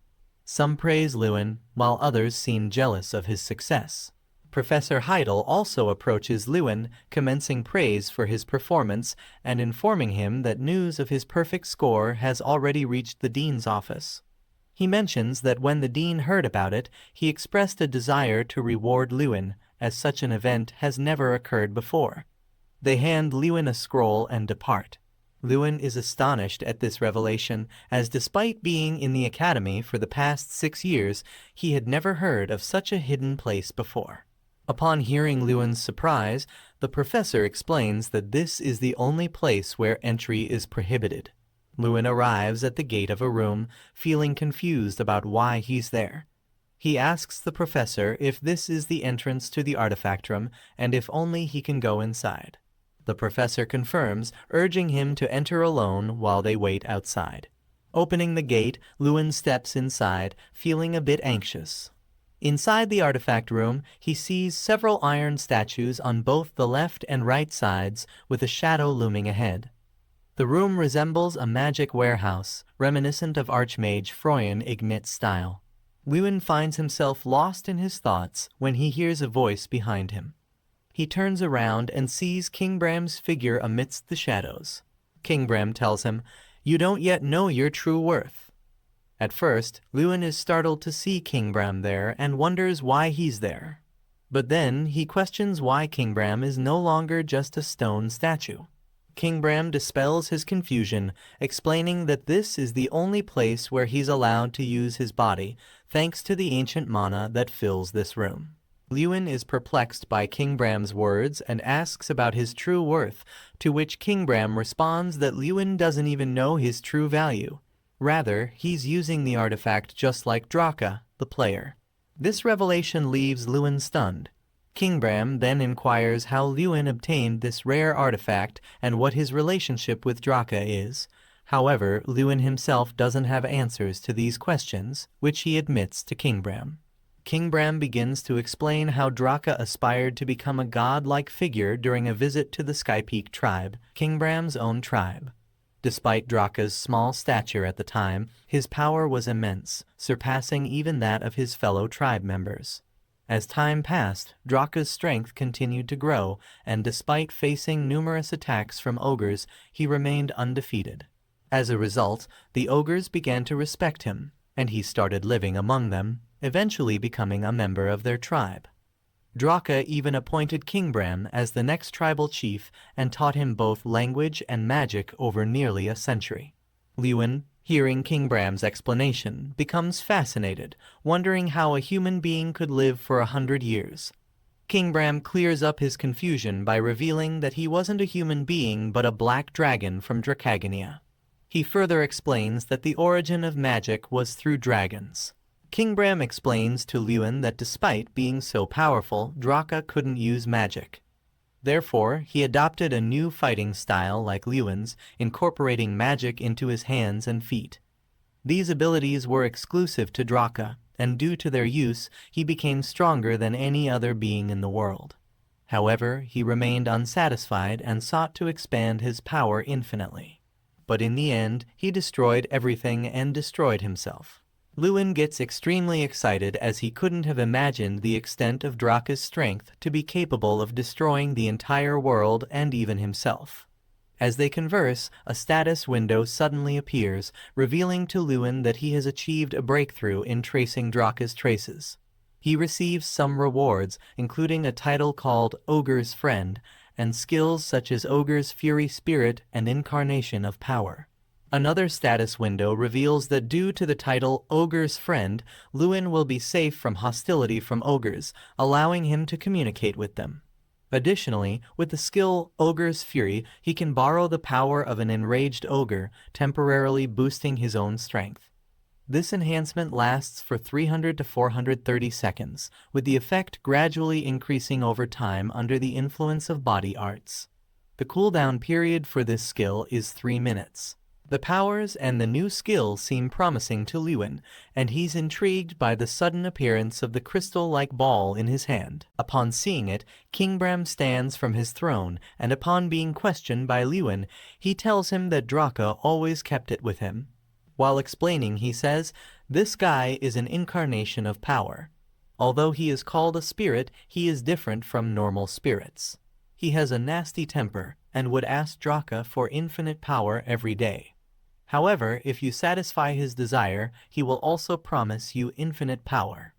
Some praise Luin, while others seem jealous of his success. Professor Heidel also approaches Luin, commencing praise for his performance and informing him that news of his perfect score has already reached the dean's office. He mentions that when the dean heard about it, he expressed a desire to reward Luin, as such an event has never occurred before. They hand Luin a scroll and depart. Luin is astonished at this revelation, as despite being in the academy for the past 6 years, he had never heard of such a hidden place before. Upon hearing Luin's surprise, The professor explains that this is the only place where entry is prohibited. Luin arrives at the gate of a room, feeling confused about why he's there. He asks the professor if this is the entrance to the artifact room and if only he can go inside. The professor confirms, urging him to enter alone while they wait outside. Opening the gate, Luin steps inside, feeling a bit anxious. Inside the artifact room, he sees several iron statues on both the left and right sides, with a shadow looming ahead. The room resembles a magic warehouse, reminiscent of Archmage Luin Ignit's style. Luin finds himself lost in his thoughts when he hears a voice behind him. He turns around and sees King Bram's figure amidst the shadows. King Bram tells him, "You don't yet know your true worth." At first, Luin is startled to see King Bram there and wonders why he's there. But then he questions why King Bram is no longer just a stone statue. King Bram dispels his confusion, explaining that this is the only place where he's allowed to use his body, thanks to the ancient mana that fills this room. Luin is perplexed by King Bram's words and asks about his true worth, to which King Bram responds that Luin doesn't even know his true value. Rather, he's using the artifact just like Draka, the player. This revelation leaves Luin stunned. King Bram then inquires how Luin obtained this rare artifact and what his relationship with Draka is. However, Luin himself doesn't have answers to these questions, which he admits to King Bram. King Bram begins to explain how Draka aspired to become a god-like figure during a visit to the Skypeak tribe, King Bram's own tribe. Despite Draka's small stature at the time, his power was immense, surpassing even that of his fellow tribe members. As time passed, Draka's strength continued to grow, and despite facing numerous attacks from ogres, he remained undefeated. As a result, the ogres began to respect him, and he started living among them, eventually becoming a member of their tribe. Draka even appointed King Bram as the next tribal chief and taught him both language and magic over nearly a century. Luin, hearing King Bram's explanation, becomes fascinated, wondering how a human being could live for 100 years. King Bram clears up his confusion by revealing that he wasn't a human being but a black dragon from Dracagania. He further explains that the origin of magic was through dragons. King Bram explains to Luin that despite being so powerful, Draka couldn't use magic. Therefore, he adopted a new fighting style like Luin's, incorporating magic into his hands and feet. These abilities were exclusive to Draka, and due to their use, he became stronger than any other being in the world. However, he remained unsatisfied and sought to expand his power infinitely. But in the end, he destroyed everything and destroyed himself. Luin gets extremely excited as he couldn't have imagined the extent of Draka's strength to be capable of destroying the entire world and even himself. As they converse, a status window suddenly appears, revealing to Luin that he has achieved a breakthrough in tracing Draka's traces. He receives some rewards, including a title called Ogre's Friend, and skills such as Ogre's Fury Spirit and Incarnation of Power. Another status window reveals that due to the title Ogre's Friend, Luin will be safe from hostility from ogres, allowing him to communicate with them. Additionally, with the skill Ogre's Fury, he can borrow the power of an enraged ogre, temporarily boosting his own strength. This enhancement lasts for 300 to 430 seconds, with the effect gradually increasing over time under the influence of body arts. The cooldown period for this skill is 3 minutes. The powers and the new skill seem promising to Luin, and he's intrigued by the sudden appearance of the crystal-like ball in his hand. Upon seeing it, King Bram stands from his throne, and upon being questioned by Luin, he tells him that Draka always kept it with him. While explaining, he says, "This guy is an incarnation of power. Although he is called a spirit, he is different from normal spirits. He has a nasty temper, and would ask Draka for infinite power every day. However, if you satisfy his desire, he will also promise you infinite power."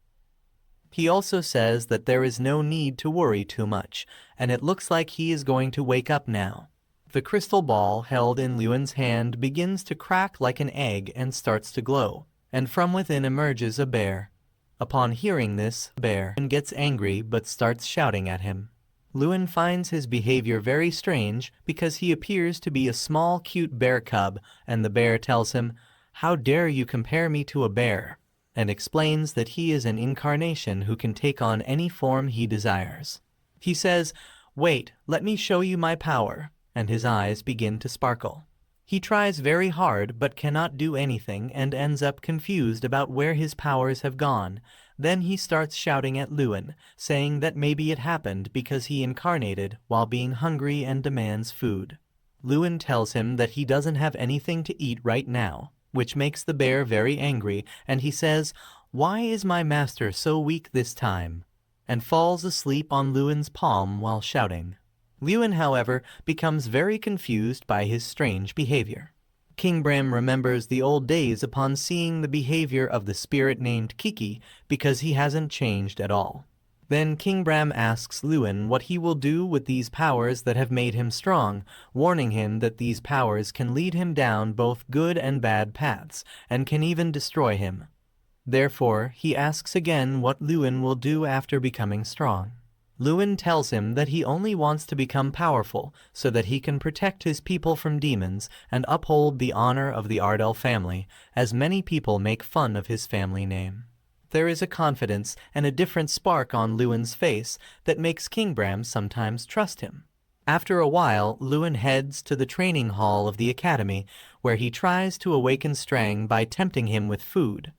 He also says that there is no need to worry too much, and it looks like he is going to wake up now. The crystal ball held in Luin's hand begins to crack like an egg and starts to glow, and from within emerges a bear. Upon hearing this, the bear gets angry but starts shouting at him. Luin finds his behavior very strange because he appears to be a small, cute bear cub, and the bear tells him, "How dare you compare me to a bear?" and explains that he is an incarnation who can take on any form he desires. He says, "Wait, let me show you my power," and his eyes begin to sparkle. He tries very hard but cannot do anything and ends up confused about where his powers have gone. Then he starts shouting at Luin, saying that maybe it happened because he incarnated while being hungry and demands food. Luin tells him that he doesn't have anything to eat right now, which makes the bear very angry, and he says, "Why is my master so weak this time?" and falls asleep on Luin's palm while shouting. Luin, however, becomes very confused by his strange behavior. King Bram remembers the old days upon seeing the behavior of the spirit named Kiki because he hasn't changed at all. Then King Bram asks Luin what he will do with these powers that have made him strong, warning him that these powers can lead him down both good and bad paths, and can even destroy him. Therefore, he asks again what Luin will do after becoming strong. Luin tells him that he only wants to become powerful so that he can protect his people from demons and uphold the honor of the Ardell family, as many people make fun of his family name. There is a confidence and a different spark on Luin's face that makes King Bram sometimes trust him. After a while, Luin heads to the training hall of the Academy, where he tries to awaken Strang by tempting him with food.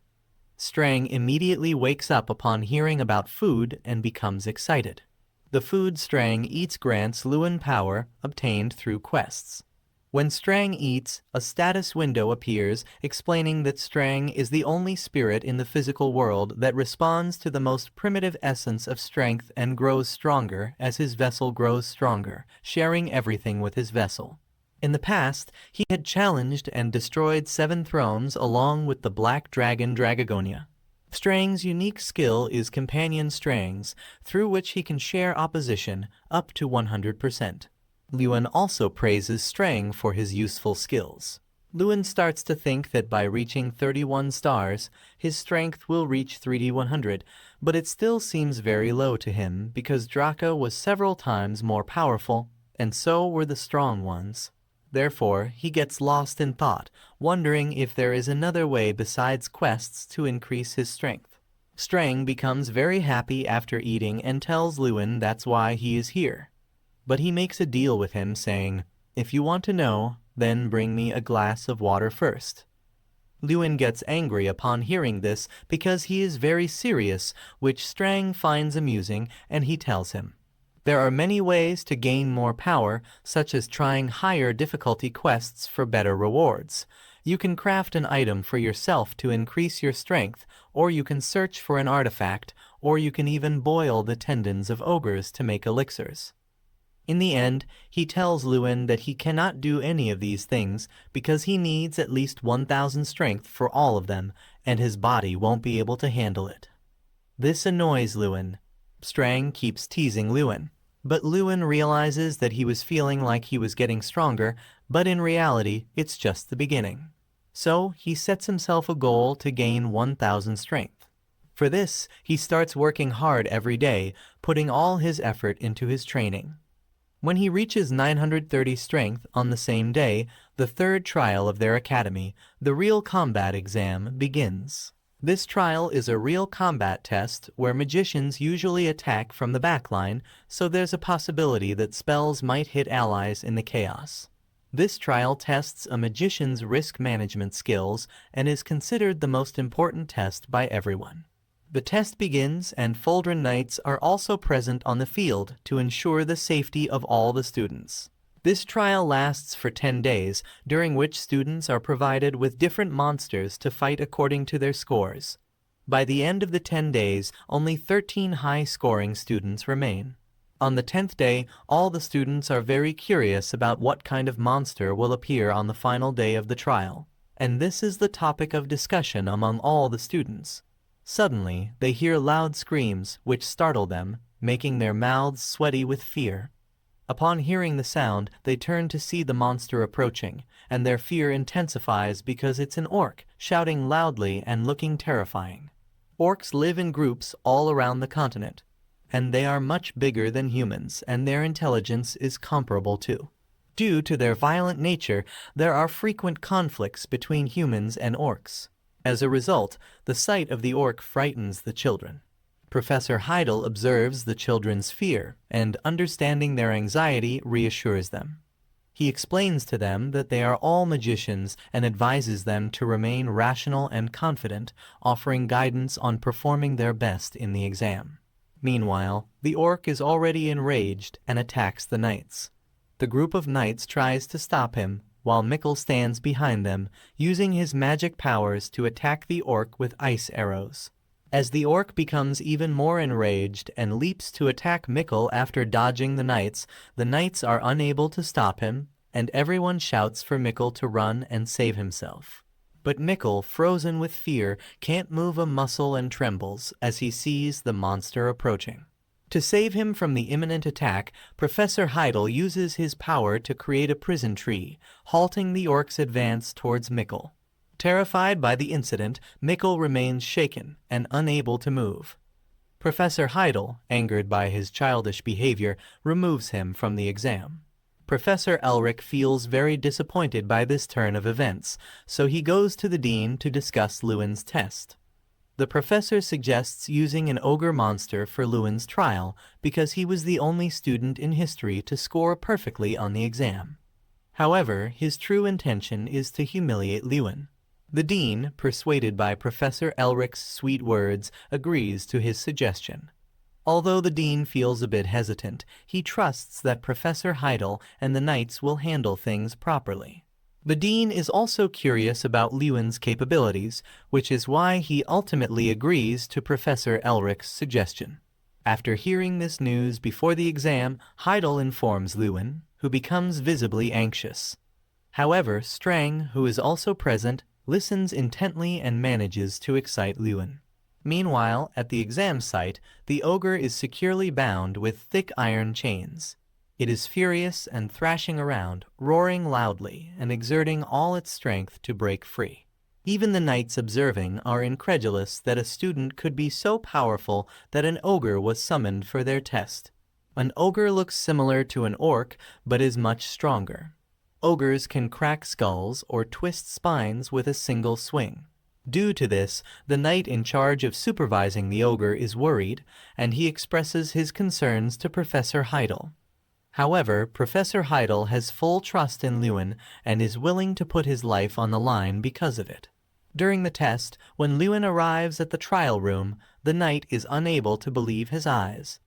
Strang immediately wakes up upon hearing about food and becomes excited. The food Strang eats grants Luin power obtained through quests. When Strang eats, a status window appears explaining that Strang is the only spirit in the physical world that responds to the most primitive essence of strength and grows stronger as his vessel grows stronger, sharing everything with his vessel. In the past, he had challenged and destroyed 7 thrones along with the Black Dragon Dragagonia. Strang's unique skill is Companion Strangs, through which he can share opposition up to 100%. Luin also praises Strang for his useful skills. Luin starts to think that by reaching 31 stars, his strength will reach 3D100, but it still seems very low to him because Draka was several times more powerful, and so were the strong ones. Therefore, he gets lost in thought, wondering if there is another way besides quests to increase his strength. Strang becomes very happy after eating and tells Luin that's why he is here. But he makes a deal with him, saying, "If you want to know, then bring me a glass of water first." Luin gets angry upon hearing this because he is very serious, which Strang finds amusing, and he tells him, "There are many ways to gain more power, such as trying higher difficulty quests for better rewards. You can craft an item for yourself to increase your strength, or you can search for an artifact, or you can even boil the tendons of ogres to make elixirs." In the end, he tells Luin that he cannot do any of these things because he needs at least 1,000 strength for all of them, and his body won't be able to handle it. This annoys Luin. Strang keeps teasing Luin, but Luin realizes that he was feeling like he was getting stronger, but in reality, it's just the beginning. So he sets himself a goal to gain 1,000 strength. For this, he starts working hard every day, putting all his effort into his training. When he reaches 930 strength on the same day, the third trial of their academy, the real combat exam, begins. This trial is a real combat test where magicians usually attack from the backline, so there's a possibility that spells might hit allies in the chaos. This trial tests a magician's risk management skills and is considered the most important test by everyone. The test begins, and Foldren Knights are also present on the field to ensure the safety of all the students. This trial lasts for 10 days, during which students are provided with different monsters to fight according to their scores. By the end of the 10 days, only 13 high-scoring students remain. On the 10th day, all the students are very curious about what kind of monster will appear on the final day of the trial, and this is the topic of discussion among all the students. Suddenly, they hear loud screams, which startle them, making their mouths sweaty with fear. Upon hearing the sound, they turn to see the monster approaching, and their fear intensifies because it's an orc, shouting loudly and looking terrifying. Orcs live in groups all around the continent, and they are much bigger than humans, and their intelligence is comparable to. Due to their violent nature, there are frequent conflicts between humans and orcs. As a result, the sight of the orc frightens the children. Professor Heidel observes the children's fear, and understanding their anxiety reassures them. He explains to them that they are all magicians and advises them to remain rational and confident, offering guidance on performing their best in the exam. Meanwhile, the orc is already enraged and attacks the knights. The group of knights tries to stop him, while Mikkel stands behind them, using his magic powers to attack the orc with ice arrows. As the orc becomes even more enraged and leaps to attack Mikkel after dodging the knights are unable to stop him, and everyone shouts for Mikkel to run and save himself. But Mikkel, frozen with fear, can't move a muscle and trembles as he sees the monster approaching. To save him from the imminent attack, Professor Heidel uses his power to create a prison tree, halting the orc's advance towards Mikkel. Terrified by the incident, Mikkel remains shaken and unable to move. Professor Heidel, angered by his childish behavior, removes him from the exam. Professor Elric feels very disappointed by this turn of events, so he goes to the dean to discuss Luin's test. The professor suggests using an ogre monster for Luin's trial because he was the only student in history to score perfectly on the exam. However, his true intention is to humiliate Luin. The dean, persuaded by Professor Elric's sweet words, agrees to his suggestion. Although the dean feels a bit hesitant, he trusts that Professor Heidel and the knights will handle things properly. The dean is also curious about Luin's capabilities, which is why he ultimately agrees to Professor Elric's suggestion. After hearing this news before the exam, Heidel informs Luin, who becomes visibly anxious. However, Strang, who is also present, listens intently and manages to excite Luin. Meanwhile, at the exam site, the ogre is securely bound with thick iron chains. It is furious and thrashing around, roaring loudly and exerting all its strength to break free. Even the knights observing are incredulous that a student could be so powerful that an ogre was summoned for their test. An ogre looks similar to an orc, but is much stronger. Ogres can crack skulls or twist spines with a single swing. Due to this, the knight in charge of supervising the ogre is worried, and he expresses his concerns to Professor Heidel. However, Professor Heidel has full trust in Luin and is willing to put his life on the line because of it. During the test, when Luin arrives at the trial room, the knight is unable to believe his eyes.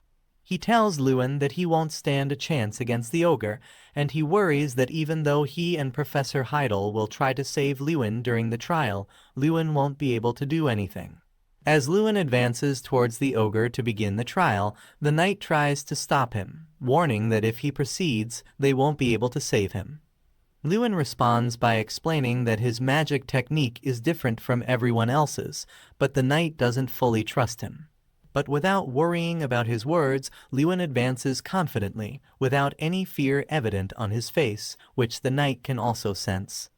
He tells Luin that he won't stand a chance against the ogre, and he worries that even though he and Professor Heidel will try to save Luin during the trial, Luin won't be able to do anything. As Luin advances towards the ogre to begin the trial, the knight tries to stop him, warning that if he proceeds, they won't be able to save him. Luin responds by explaining that his magic technique is different from everyone else's, but the knight doesn't fully trust him. But without worrying about his words, Luin advances confidently, without any fear evident on his face, which the knight can also sense.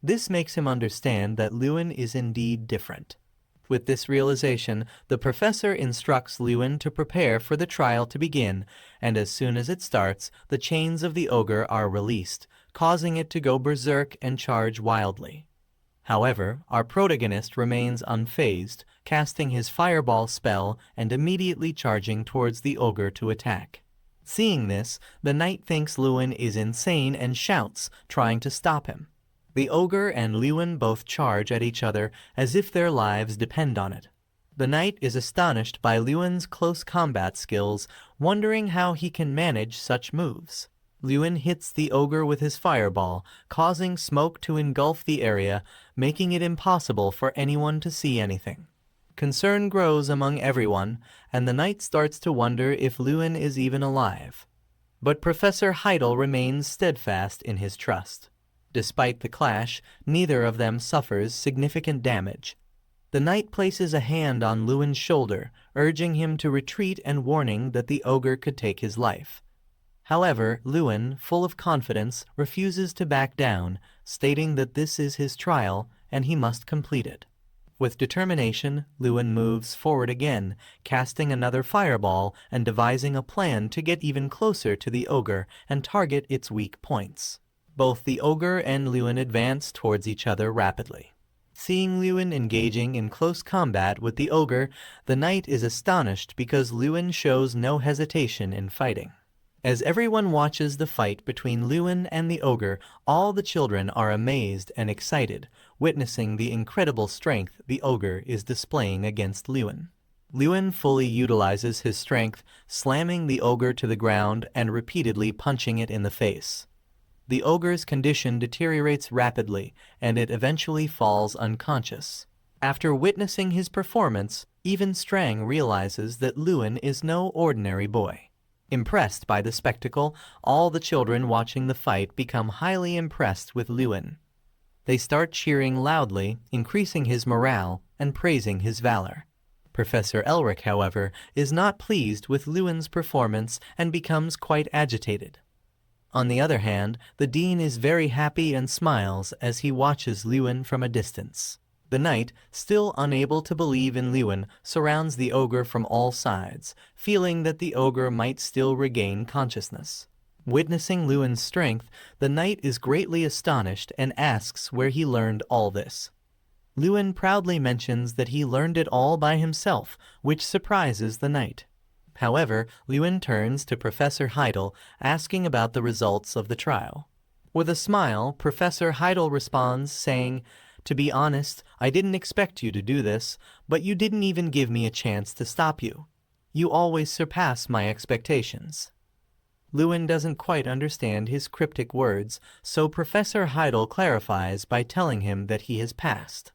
This makes him understand that Luin is indeed different. With this realization, the professor instructs Luin to prepare for the trial to begin, and as soon as it starts, the chains of the ogre are released, causing it to go berserk and charge wildly. However, our protagonist remains unfazed, casting his fireball spell and immediately charging towards the ogre to attack. Seeing this, the knight thinks Luin is insane and shouts, trying to stop him. The ogre and Luin both charge at each other as if their lives depend on it. The knight is astonished by Luin's close combat skills, wondering how he can manage such moves. Luin hits the ogre with his fireball, causing smoke to engulf the area, making it impossible for anyone to see anything. Concern grows among everyone, and the knight starts to wonder if Luin is even alive. But Professor Heidel remains steadfast in his trust. Despite the clash, neither of them suffers significant damage. The knight places a hand on Luin's shoulder, urging him to retreat and warning that the ogre could take his life. However, Luin, full of confidence, refuses to back down, stating that this is his trial and he must complete it. With determination, Luin moves forward again, casting another fireball and devising a plan to get even closer to the ogre and target its weak points. Both the ogre and Luin advance towards each other rapidly. Seeing Luin engaging in close combat with the ogre, the knight is astonished because Luin shows no hesitation in fighting. As everyone watches the fight between Luin and the ogre, all the children are amazed and excited, witnessing the incredible strength the ogre is displaying against Luin. Luin fully utilizes his strength, slamming the ogre to the ground and repeatedly punching it in the face. The ogre's condition deteriorates rapidly, and it eventually falls unconscious. After witnessing his performance, even Strang realizes that Luin is no ordinary boy. Impressed by the spectacle, all the children watching the fight become highly impressed with Luin. They start cheering loudly, increasing his morale and praising his valor. Professor Elric, however, is not pleased with Luin's performance and becomes quite agitated. On the other hand, the dean is very happy and smiles as he watches Luin from a distance. The knight, still unable to believe in Luin, surrounds the ogre from all sides, feeling that the ogre might still regain consciousness. Witnessing Luin's strength, the knight is greatly astonished and asks where he learned all this. Luin proudly mentions that he learned it all by himself, which surprises the knight. However, Luin turns to Professor Heidel, asking about the results of the trial. With a smile, Professor Heidel responds, saying, "To be honest, I didn't expect you to do this, but you didn't even give me a chance to stop you. You always surpass my expectations." Luin doesn't quite understand his cryptic words, so Professor Heidel clarifies by telling him that he has passed.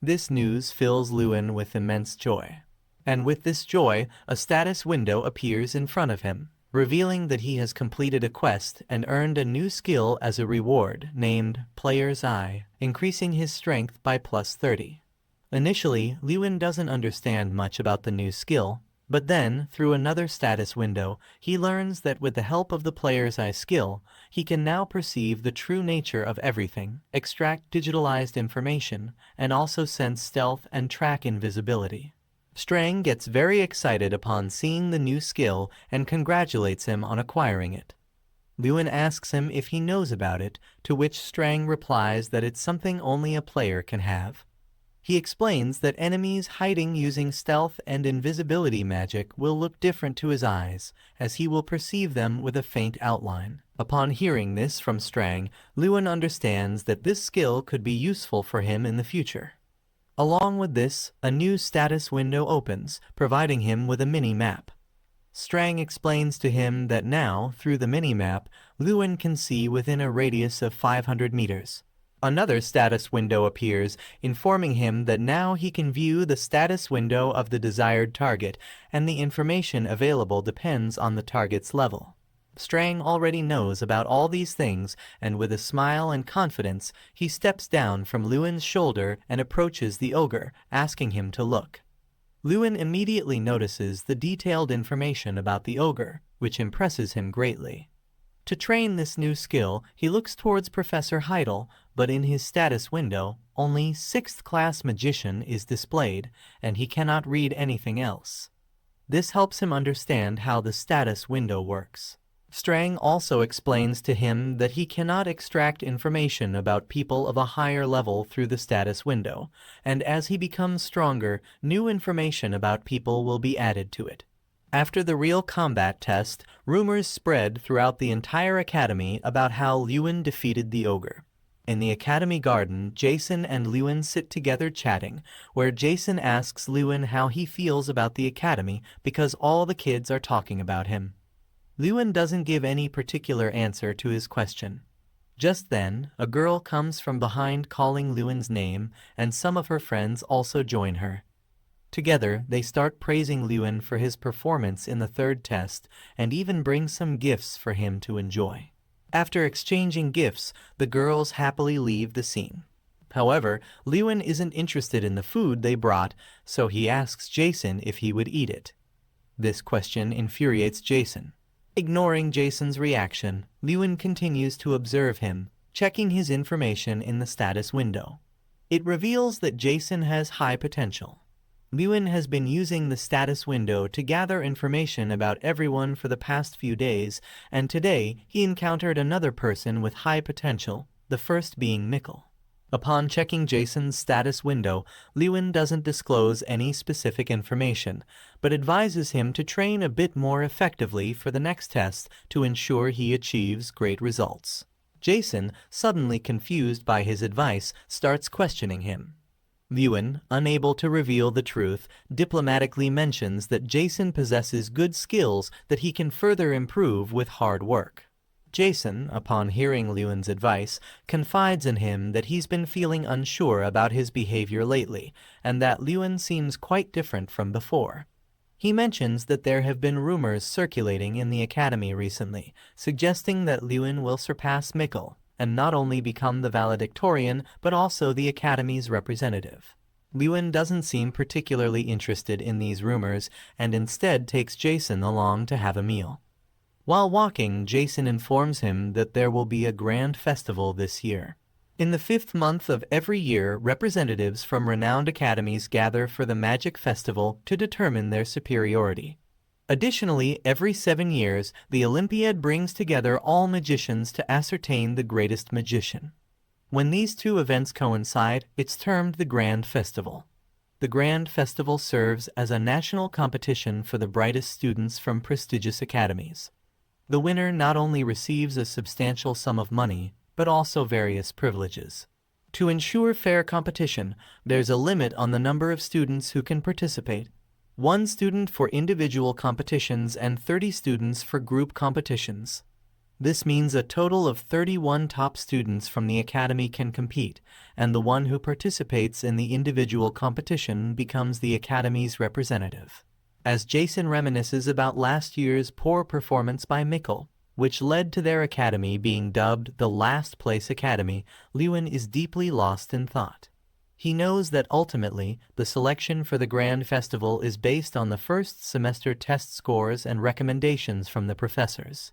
This news fills Luin with immense joy. And with this joy, a status window appears in front of him, revealing that he has completed a quest and earned a new skill as a reward named Player's Eye, increasing his strength by +30. Initially, Luin doesn't understand much about the new skill, but then, through another status window, he learns that with the help of the Player's Eye skill, he can now perceive the true nature of everything, extract digitalized information, and also sense stealth and track invisibility. Strang gets very excited upon seeing the new skill and congratulates him on acquiring it. Luin asks him if he knows about it, to which Strang replies that it's something only a player can have. He explains that enemies hiding using stealth and invisibility magic will look different to his eyes, as he will perceive them with a faint outline. Upon hearing this from Strang, Luin understands that this skill could be useful for him in the future. Along with this, a new status window opens, providing him with a mini-map. Strang explains to him that now, through the mini-map, Luin can see within a radius of 500 meters. Another status window appears, informing him that now he can view the status window of the desired target, and the information available depends on the target's level. Strang already knows about all these things, and with a smile and confidence, he steps down from Luin's shoulder and approaches the ogre, asking him to look. Luin immediately notices the detailed information about the ogre, which impresses him greatly. To train this new skill, he looks towards Professor Heidel, but in his status window, only 6th class magician is displayed, and he cannot read anything else. This helps him understand how the status window works. Strang also explains to him that he cannot extract information about people of a higher level through the status window, and as he becomes stronger, new information about people will be added to it. After the real combat test, rumors spread throughout the entire academy about how Luin defeated the ogre. In the academy garden, Jason and Luin sit together chatting, where Jason asks Luin how he feels about the academy because all the kids are talking about him. Luin doesn't give any particular answer to his question. Just then, a girl comes from behind calling Luin's name, and some of her friends also join her. Together, they start praising Luin for his performance in the 3rd test, and even bring some gifts for him to enjoy. After exchanging gifts, the girls happily leave the scene. However, Luin isn't interested in the food they brought, so he asks Jason if he would eat it. This question infuriates Jason. Ignoring Jason's reaction, Luin continues to observe him, checking his information in the status window. It reveals that Jason has high potential. Luin has been using the status window to gather information about everyone for the past few days, and today he encountered another person with high potential, the first being Mikkel. Upon checking Jason's status window, Luin doesn't disclose any specific information, but advises him to train a bit more effectively for the next test to ensure he achieves great results. Jason, suddenly confused by his advice, starts questioning him. Luin, unable to reveal the truth, diplomatically mentions that Jason possesses good skills that he can further improve with hard work. Jason, upon hearing Luin's advice, confides in him that he's been feeling unsure about his behavior lately, and that Luin seems quite different from before. He mentions that there have been rumors circulating in the Academy recently, suggesting that Luin will surpass Mikkel, and not only become the valedictorian, but also the Academy's representative. Luin doesn't seem particularly interested in these rumors, and instead takes Jason along to have a meal. While walking, Jason informs him that there will be a grand festival this year. In the 5th month of every year, representatives from renowned academies gather for the Magic Festival to determine their superiority. Additionally, every 7 years, the Olympiad brings together all magicians to ascertain the greatest magician. When these two events coincide, it's termed the Grand Festival. The Grand Festival serves as a national competition for the brightest students from prestigious academies. The winner not only receives a substantial sum of money, but also various privileges. To ensure fair competition, there's a limit on the number of students who can participate. 1 student for individual competitions and 30 students for group competitions. This means a total of 31 top students from the Academy can compete, and the one who participates in the individual competition becomes the Academy's representative. As Jason reminisces about last year's poor performance by Mikkel, which led to their academy being dubbed the Last Place Academy, Luin is deeply lost in thought. He knows that ultimately, the selection for the Grand Festival is based on the first semester test scores and recommendations from the professors.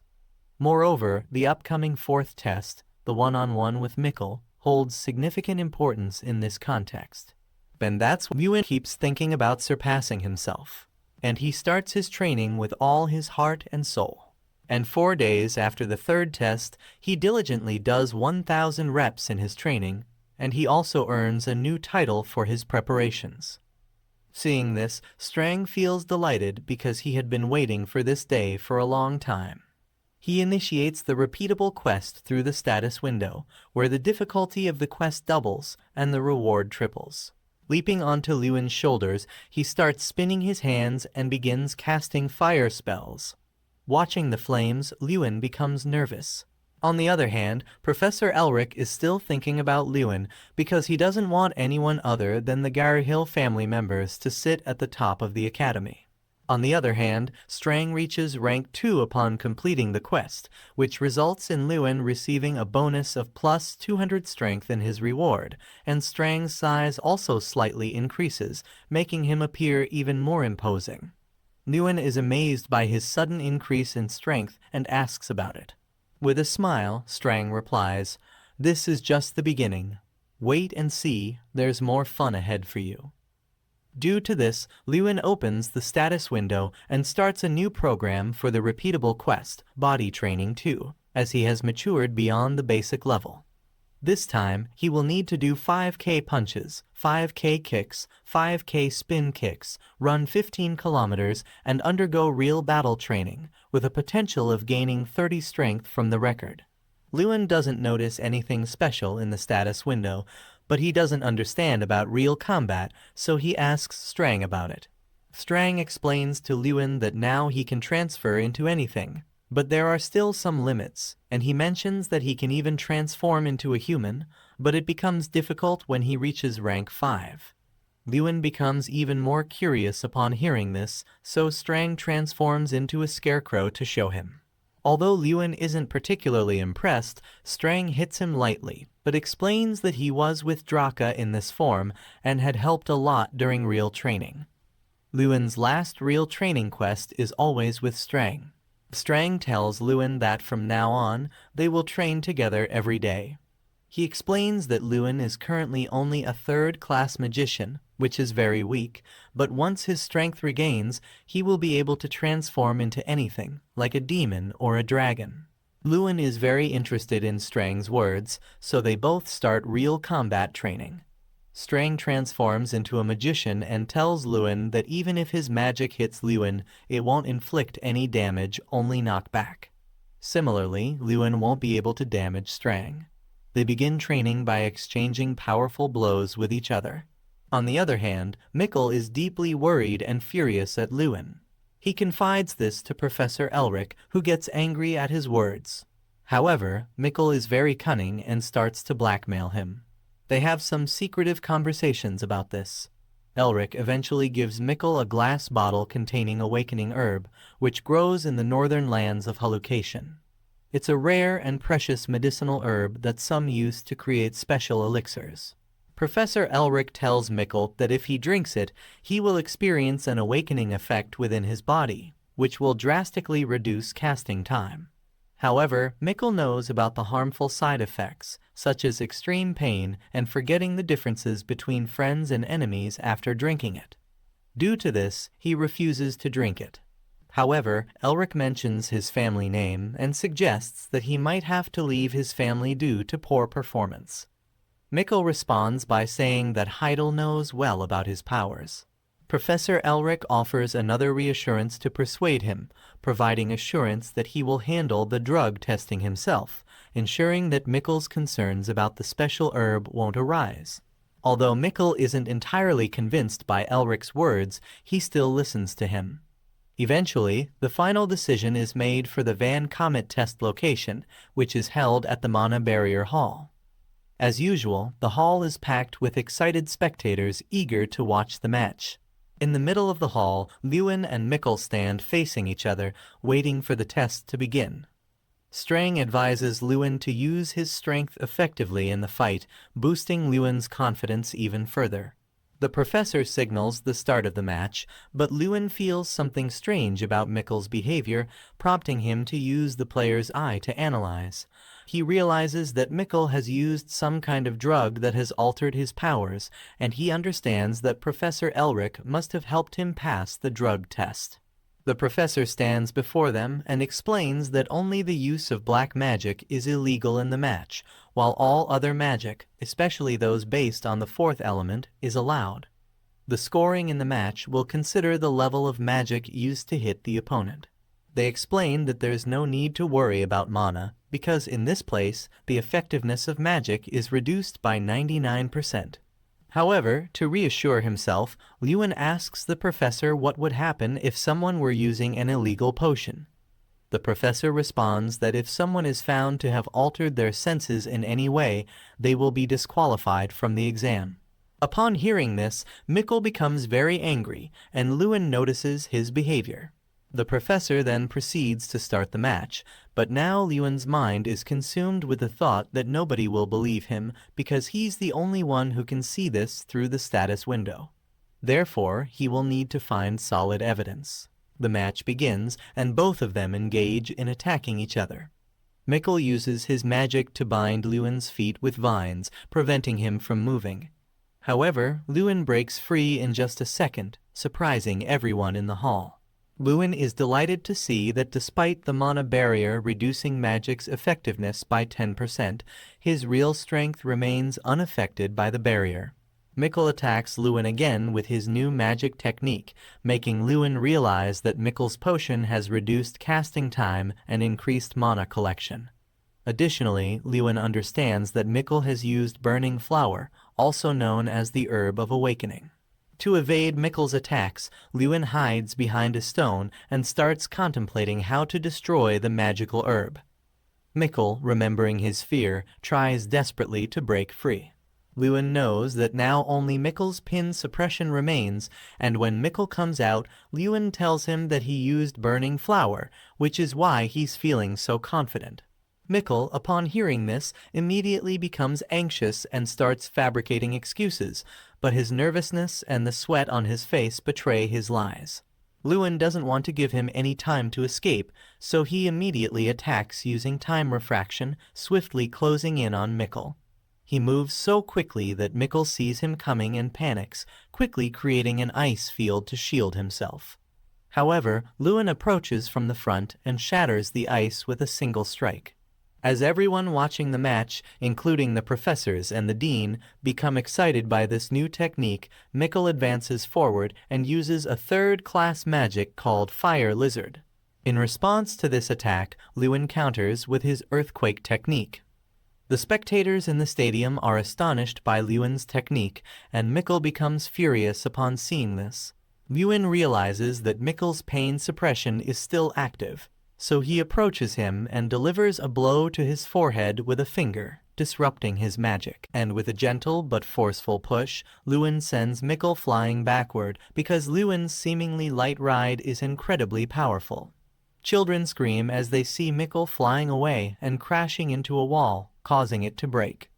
Moreover, the upcoming 4th test, the one-on-one with Mikkel, holds significant importance in this context. And that's when Luin keeps thinking about surpassing himself. And he starts his training with all his heart and soul. And 4 days after the 3rd test, he diligently does 1,000 reps in his training, and he also earns a new title for his preparations. Seeing this, Strang feels delighted because he had been waiting for this day for a long time. He initiates the repeatable quest through the status window, where the difficulty of the quest doubles and the reward triples. Leaping onto Luin's shoulders, he starts spinning his hands and begins casting fire spells. Watching the flames, Luin becomes nervous. On the other hand, Professor Elric is still thinking about Luin because he doesn't want anyone other than the Garhill family members to sit at the top of the academy. On the other hand, Strang reaches rank 2 upon completing the quest, which results in Luin receiving a bonus of plus 200 strength in his reward, and Strang's size also slightly increases, making him appear even more imposing. Luin is amazed by his sudden increase in strength and asks about it. With a smile, Strang replies, "This is just the beginning. Wait and see, there's more fun ahead for you." Due to this, Luin opens the status window and starts a new program for the repeatable quest, Body Training 2, as he has matured beyond the basic level. This time, he will need to do 5K punches, 5K kicks, 5K spin kicks, run 15 kilometers, and undergo real battle training, with a potential of gaining 30 strength from the record. Luin doesn't notice anything special in the status window, but he doesn't understand about real combat, so he asks Strang about it. Strang explains to Luin that now he can transfer into anything, but there are still some limits, and he mentions that he can even transform into a human, but it becomes difficult when he reaches rank 5. Luin becomes even more curious upon hearing this, so Strang transforms into a scarecrow to show him. Although Luin isn't particularly impressed, Strang hits him lightly, but explains that he was with Draka in this form and had helped a lot during real training. Luin's last real training quest is always with Strang. Strang tells Luin that from now on, they will train together every day. He explains that Luin is currently only a third-class magician, which is very weak, but once his strength regains, he will be able to transform into anything, like a demon or a dragon. Luin is very interested in Strang's words, so they both start real combat training. Strang transforms into a magician and tells Luin that even if his magic hits Luin, it won't inflict any damage, only knockback. Similarly, Luin won't be able to damage Strang. They begin training by exchanging powerful blows with each other. On the other hand, Mikkel is deeply worried and furious at Luin. He confides this to Professor Elric, who gets angry at his words. However, Mikkel is very cunning and starts to blackmail him. They have some secretive conversations about this. Elric eventually gives Mikkel a glass bottle containing awakening herb, which grows in the northern lands of Holucation. It's a rare and precious medicinal herb that some use to create special elixirs. Professor Elric tells Mikkel that if he drinks it, he will experience an awakening effect within his body, which will drastically reduce casting time. However, Mikkel knows about the harmful side effects, such as extreme pain and forgetting the differences between friends and enemies after drinking it. Due to this, he refuses to drink it. However, Elric mentions his family name and suggests that he might have to leave his family due to poor performance. Mikkel responds by saying that Heidel knows well about his powers. Professor Elric offers another reassurance to persuade him, providing assurance that he will handle the drug testing himself, ensuring that Mikkel's concerns about the special herb won't arise. Although Mikkel isn't entirely convinced by Elric's words, he still listens to him. Eventually, the final decision is made for the Van Comet test location, which is held at the Mana Barrier Hall. As usual, the hall is packed with excited spectators eager to watch the match. In the middle of the hall, Luin and Mikkel stand facing each other, waiting for the test to begin. Strang advises Luin to use his strength effectively in the fight, boosting Luin's confidence even further. The professor signals the start of the match, but Luin feels something strange about Mikkel's behavior, prompting him to use the player's eye to analyze. He realizes that Mikkel has used some kind of drug that has altered his powers, and he understands that Professor Elric must have helped him pass the drug test. The professor stands before them and explains that only the use of black magic is illegal in the match, while all other magic, especially those based on the fourth element, is allowed. The scoring in the match will consider the level of magic used to hit the opponent. They explain that there's no need to worry about mana, because in this place, the effectiveness of magic is reduced by 99%. However, to reassure himself, Luin asks the professor what would happen if someone were using an illegal potion. The professor responds that if someone is found to have altered their senses in any way, they will be disqualified from the exam. Upon hearing this, Mikkel becomes very angry, and Luin notices his behavior. The professor then proceeds to start the match, but now Luin's mind is consumed with the thought that nobody will believe him because he's the only one who can see this through the status window. Therefore, he will need to find solid evidence. The match begins, and both of them engage in attacking each other. Mikkel uses his magic to bind Luin's feet with vines, preventing him from moving. However, Luin breaks free in just a second, surprising everyone in the hall. Luin is delighted to see that despite the mana barrier reducing magic's effectiveness by 10%, his real strength remains unaffected by the barrier. Mikkel attacks Luin again with his new magic technique, making Luin realize that Mikkel's potion has reduced casting time and increased mana collection. Additionally, Luin understands that Mikkel has used burning flower, also known as the Herb of Awakening. To evade Mikkel's attacks, Luin hides behind a stone and starts contemplating how to destroy the magical herb. Mikkel, remembering his fear, tries desperately to break free. Luin knows that now only Mikkel's pin suppression remains, and when Mikkel comes out, Luin tells him that he used burning flower, which is why he's feeling so confident. Mikkel, upon hearing this, immediately becomes anxious and starts fabricating excuses, but his nervousness and the sweat on his face betray his lies. Luin doesn't want to give him any time to escape, so he immediately attacks using time refraction, swiftly closing in on Mikkel. He moves so quickly that Mikkel sees him coming and panics, quickly creating an ice field to shield himself. However, Luin approaches from the front and shatters the ice with a single strike. As everyone watching the match, including the professors and the dean, become excited by this new technique, Mikkel advances forward and uses a third-class magic called Fire Lizard. In response to this attack, Luin counters with his earthquake technique. The spectators in the stadium are astonished by Luin's technique, and Mikkel becomes furious upon seeing this. Luin realizes that Mikkel's pain suppression is still active, so he approaches him and delivers a blow to his forehead with a finger, disrupting his magic. And with a gentle but forceful push, Luin sends Mikkel flying backward because Luin's seemingly light ride is incredibly powerful. Children scream as they see Mikkel flying away and crashing into a wall, causing it to break.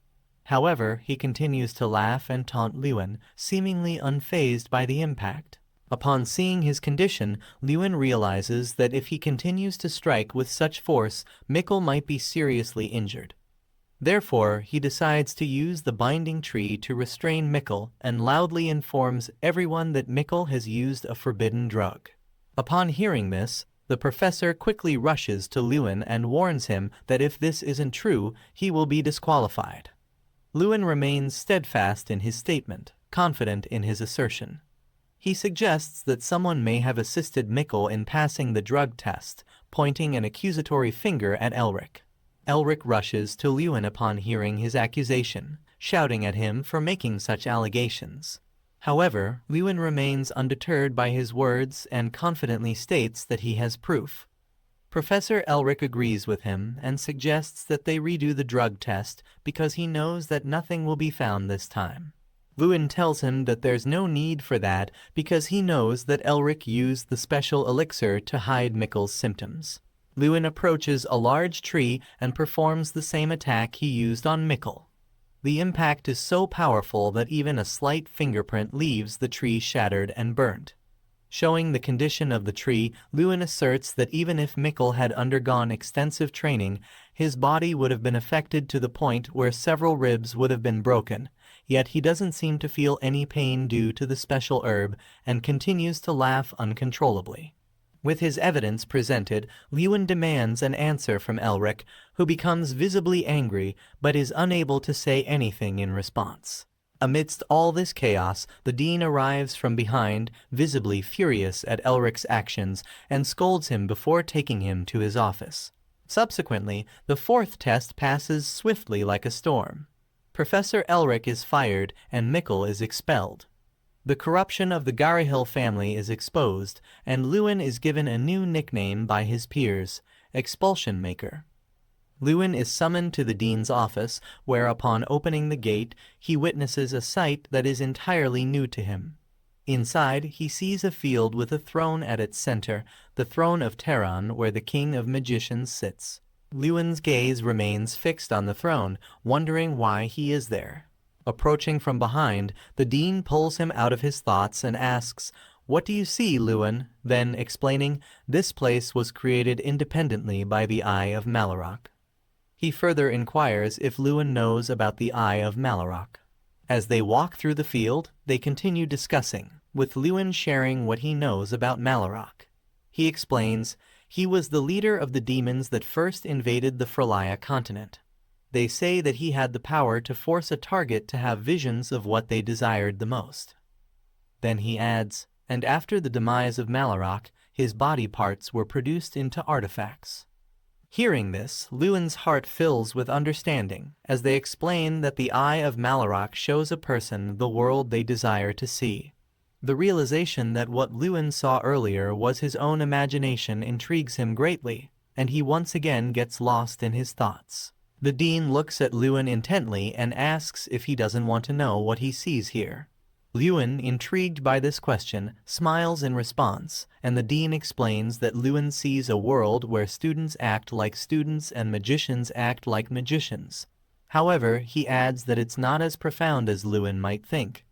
However, he continues to laugh and taunt Luin, seemingly unfazed by the impact. Upon seeing his condition, Luin realizes that if he continues to strike with such force, Mikkel might be seriously injured. Therefore, he decides to use the binding tree to restrain Mikkel and loudly informs everyone that Mikkel has used a forbidden drug. Upon hearing this, the professor quickly rushes to Luin and warns him that if this isn't true, he will be disqualified. Luin remains steadfast in his statement, confident in his assertion. He suggests that someone may have assisted Mikkel in passing the drug test, pointing an accusatory finger at Elric. Elric rushes to Luin upon hearing his accusation, shouting at him for making such allegations. However, Luin remains undeterred by his words and confidently states that he has proof. Professor Elric agrees with him and suggests that they redo the drug test because he knows that nothing will be found this time. Luin tells him that there's no need for that because he knows that Elric used the special elixir to hide Mikkel's symptoms. Luin approaches a large tree and performs the same attack he used on Mikkel. The impact is so powerful that even a slight fingerprint leaves the tree shattered and burnt. Showing the condition of the tree, Luin asserts that even if Mikkel had undergone extensive training, his body would have been affected to the point where several ribs would have been broken, yet he doesn't seem to feel any pain due to the special herb and continues to laugh uncontrollably. With his evidence presented, Luin demands an answer from Elric, who becomes visibly angry but is unable to say anything in response. Amidst all this chaos, the dean arrives from behind, visibly furious at Elric's actions, and scolds him before taking him to his office. Subsequently, the fourth test passes swiftly like a storm. Professor Elric is fired and Mikkel is expelled. The corruption of the Garihil family is exposed, and Luin is given a new nickname by his peers, Expulsion Maker. Luin is summoned to the dean's office, where upon opening the gate, he witnesses a sight that is entirely new to him. Inside, he sees a field with a throne at its center, the throne of Terran, where the king of magicians sits. Luin's gaze remains fixed on the throne, wondering why he is there. Approaching from behind, the dean pulls him out of his thoughts and asks, "What do you see, Luin?" Then, explaining, this place was created independently by the Eye of Malarok. He further inquires if Luin knows about the Eye of Malarok. As they walk through the field, they continue discussing, with Luin sharing what he knows about Malarok. He explains, he was the leader of the demons that first invaded the Frelaya continent. They say that he had the power to force a target to have visions of what they desired the most. Then he adds, and after the demise of Malarok, his body parts were produced into artifacts. Hearing this, Luin's heart fills with understanding, as they explain that the Eye of Malarok shows a person the world they desire to see. The realization that what Luin saw earlier was his own imagination intrigues him greatly, and he once again gets lost in his thoughts. The dean looks at Luin intently and asks if he doesn't want to know what he sees here. Luin, intrigued by this question, smiles in response, and the dean explains that Luin sees a world where students act like students and magicians act like magicians. However, he adds that it's not as profound as Luin might think.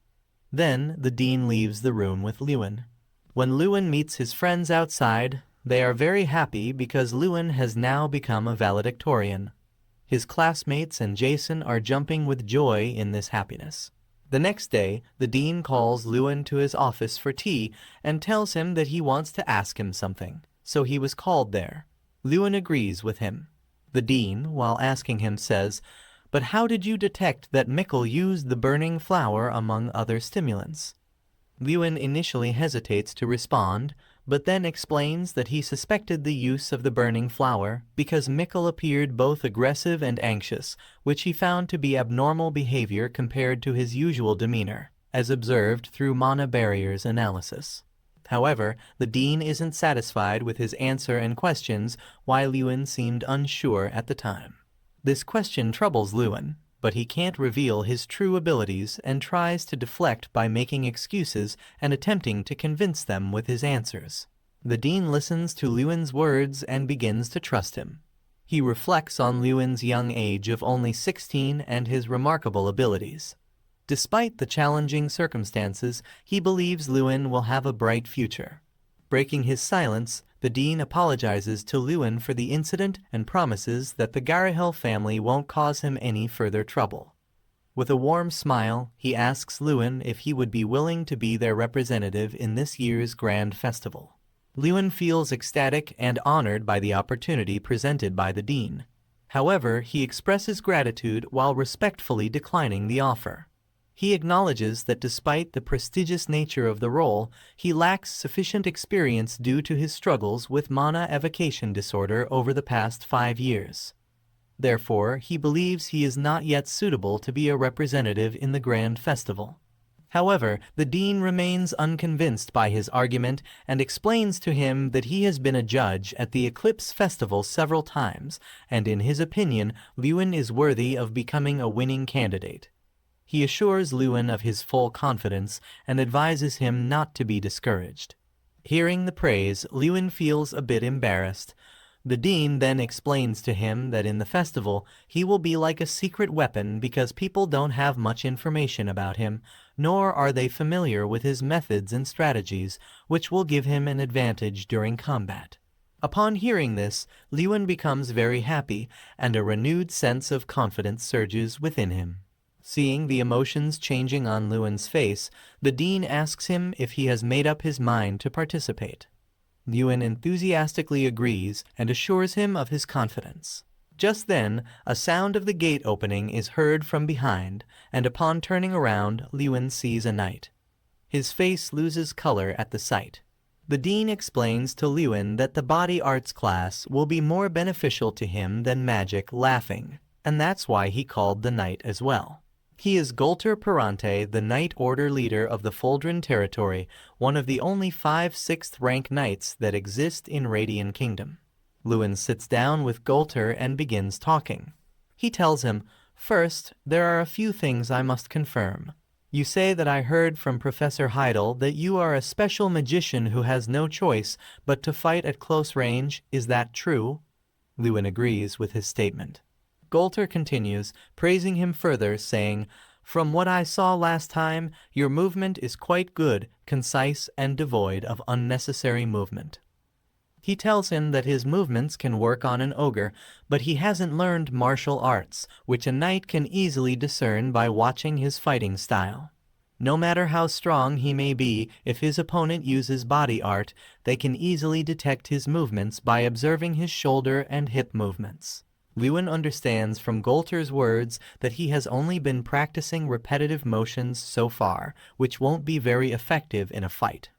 Then, the dean leaves the room with Luin. When Luin meets his friends outside, they are very happy because Luin has now become a valedictorian. His classmates and Jason are jumping with joy in this happiness. The next day, the dean calls Luin to his office for tea and tells him that he wants to ask him something, so he was called there. Luin agrees with him. The dean, while asking him, says, "But how did you detect that Mikkel used the burning flower among other stimulants?" Luin initially hesitates to respond, but then explains that he suspected the use of the burning flower because Mikkel appeared both aggressive and anxious, which he found to be abnormal behavior compared to his usual demeanor, as observed through mana barriers analysis. However, the dean isn't satisfied with his answer and questions why Luin seemed unsure at the time. This question troubles Luin, but he can't reveal his true abilities and tries to deflect by making excuses and attempting to convince them with his answers. The dean listens to Luin's words and begins to trust him. He reflects on Luin's young age of only 16 and his remarkable abilities. Despite the challenging circumstances, he believes Luin will have a bright future. Breaking his silence, the dean apologizes to Luin for the incident and promises that the Garahel family won't cause him any further trouble. With a warm smile, he asks Luin if he would be willing to be their representative in this year's grand festival. Luin feels ecstatic and honored by the opportunity presented by the dean. However, he expresses gratitude while respectfully declining the offer. He acknowledges that despite the prestigious nature of the role, he lacks sufficient experience due to his struggles with Mana Evocation Disorder over the past 5 years. Therefore, he believes he is not yet suitable to be a representative in the Grand Festival. However, the dean remains unconvinced by his argument and explains to him that he has been a judge at the Eclipse Festival several times, and in his opinion, Luin is worthy of becoming a winning candidate. He assures Luin of his full confidence and advises him not to be discouraged. Hearing the praise, Luin feels a bit embarrassed. The dean then explains to him that in the festival, he will be like a secret weapon because people don't have much information about him, nor are they familiar with his methods and strategies, which will give him an advantage during combat. Upon hearing this, Luin becomes very happy, and a renewed sense of confidence surges within him. Seeing the emotions changing on Luin's face, the dean asks him if he has made up his mind to participate. Luin enthusiastically agrees and assures him of his confidence. Just then, a sound of the gate opening is heard from behind, and upon turning around, Luin sees a knight. His face loses color at the sight. The dean explains to Luin that the body arts class will be more beneficial to him than magic, laughing, and that's why he called the knight as well. He is Golter Perante, the Knight Order leader of the Foldrin territory, one of the only 5 6th-rank knights that exist in Radian Kingdom. Luin sits down with Golter and begins talking. He tells him, "First, there are a few things I must confirm. You say that I heard from Professor Heidel that you are a special magician who has no choice but to fight at close range. Is that true?" Luin agrees with his statement. Golter continues, praising him further, saying, "From what I saw last time, your movement is quite good, concise, and devoid of unnecessary movement." He tells him that his movements can work on an ogre, but he hasn't learned martial arts, which a knight can easily discern by watching his fighting style. No matter how strong he may be, if his opponent uses body art, they can easily detect his movements by observing his shoulder and hip movements. Luin understands from Golter's words that he has only been practicing repetitive motions so far, which won't be very effective in a fight.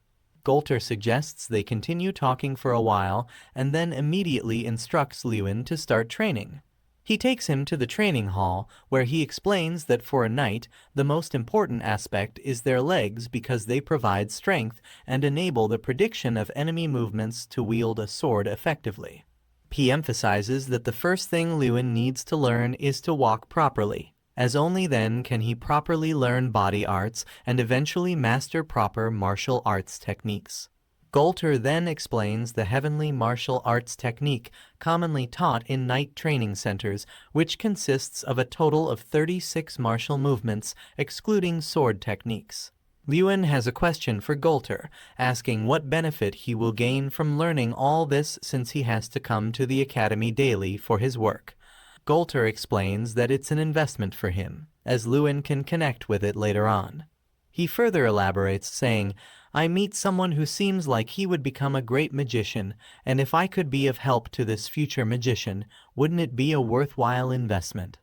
Golter suggests they continue talking for a while and then immediately instructs Luin to start training. He takes him to the training hall, where he explains that for a knight, the most important aspect is their legs because they provide strength and enable the prediction of enemy movements to wield a sword effectively. He emphasizes that the first thing Luin needs to learn is to walk properly, as only then can he properly learn body arts and eventually master proper martial arts techniques. Golter then explains the heavenly martial arts technique commonly taught in knight training centers, which consists of a total of 36 martial movements, excluding sword techniques. Luin has a question for Golter, asking what benefit he will gain from learning all this since he has to come to the academy daily for his work. Golter explains that it's an investment for him, as Luin can connect with it later on. He further elaborates, saying, "I meet someone who seems like he would become a great magician, and if I could be of help to this future magician, wouldn't it be a worthwhile investment?"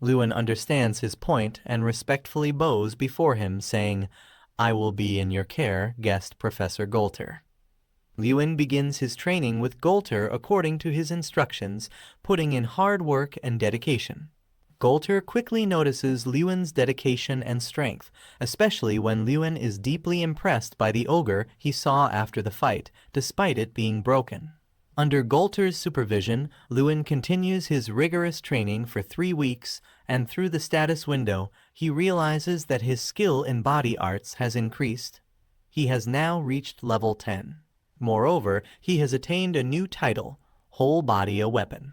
Luin understands his point and respectfully bows before him, saying, "I will be in your care, guest Professor Golter." Luin begins his training with Golter according to his instructions, putting in hard work and dedication. Golter quickly notices Luin's dedication and strength, especially when Luin is deeply impressed by the ogre he saw after the fight, despite it being broken. Under Golter's supervision, Luin continues his rigorous training for 3 weeks, and through the status window, he realizes that his skill in body arts has increased. He has now reached level 10. Moreover, he has attained a new title, Whole Body a Weapon.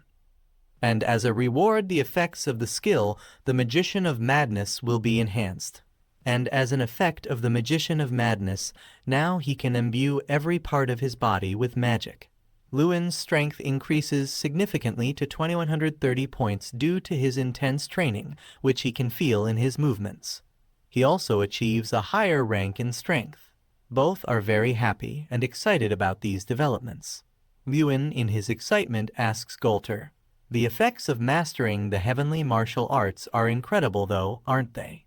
And as a reward the effects of the skill, the Magician of Madness will be enhanced. And as an effect of the Magician of Madness, now he can imbue every part of his body with magic. Luin's strength increases significantly to 2130 points due to his intense training, which he can feel in his movements. He also achieves a higher rank in strength. Both are very happy and excited about these developments. Luin, in his excitement, asks Golter, "The effects of mastering the heavenly martial arts are incredible though, aren't they?"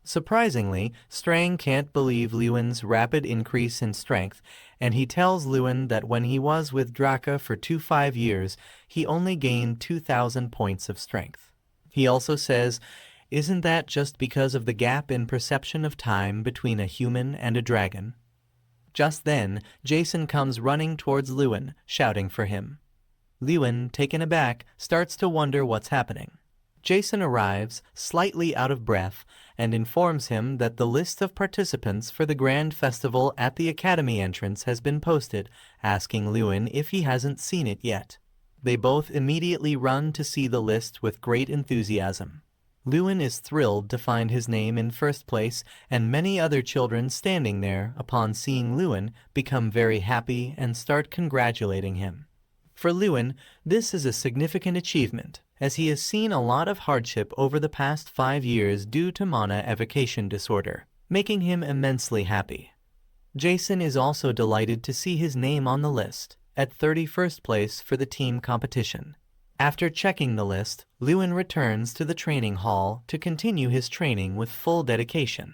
Surprisingly, Strang can't believe Luin's rapid increase in strength, and he tells Luin that when he was with Draka for 25 years, he only gained 2,000 points of strength. He also says, "Isn't that just because of the gap in perception of time between a human and a dragon?" Just then, Jason comes running towards Luin, shouting for him. Luin, taken aback, starts to wonder what's happening. Jason arrives, slightly out of breath, and informs him that the list of participants for the Grand Festival at the Academy entrance has been posted, asking Luin if he hasn't seen it yet. They both immediately run to see the list with great enthusiasm. Luin is thrilled to find his name in first place, and many other children standing there, upon seeing Luin, become very happy and start congratulating him. For Luin, this is a significant achievement, as he has seen a lot of hardship over the past 5 years due to Magic Evocation Disorder, making him immensely happy. Jason is also delighted to see his name on the list, at 31st place for the team competition. After checking the list, Luin returns to the training hall to continue his training with full dedication.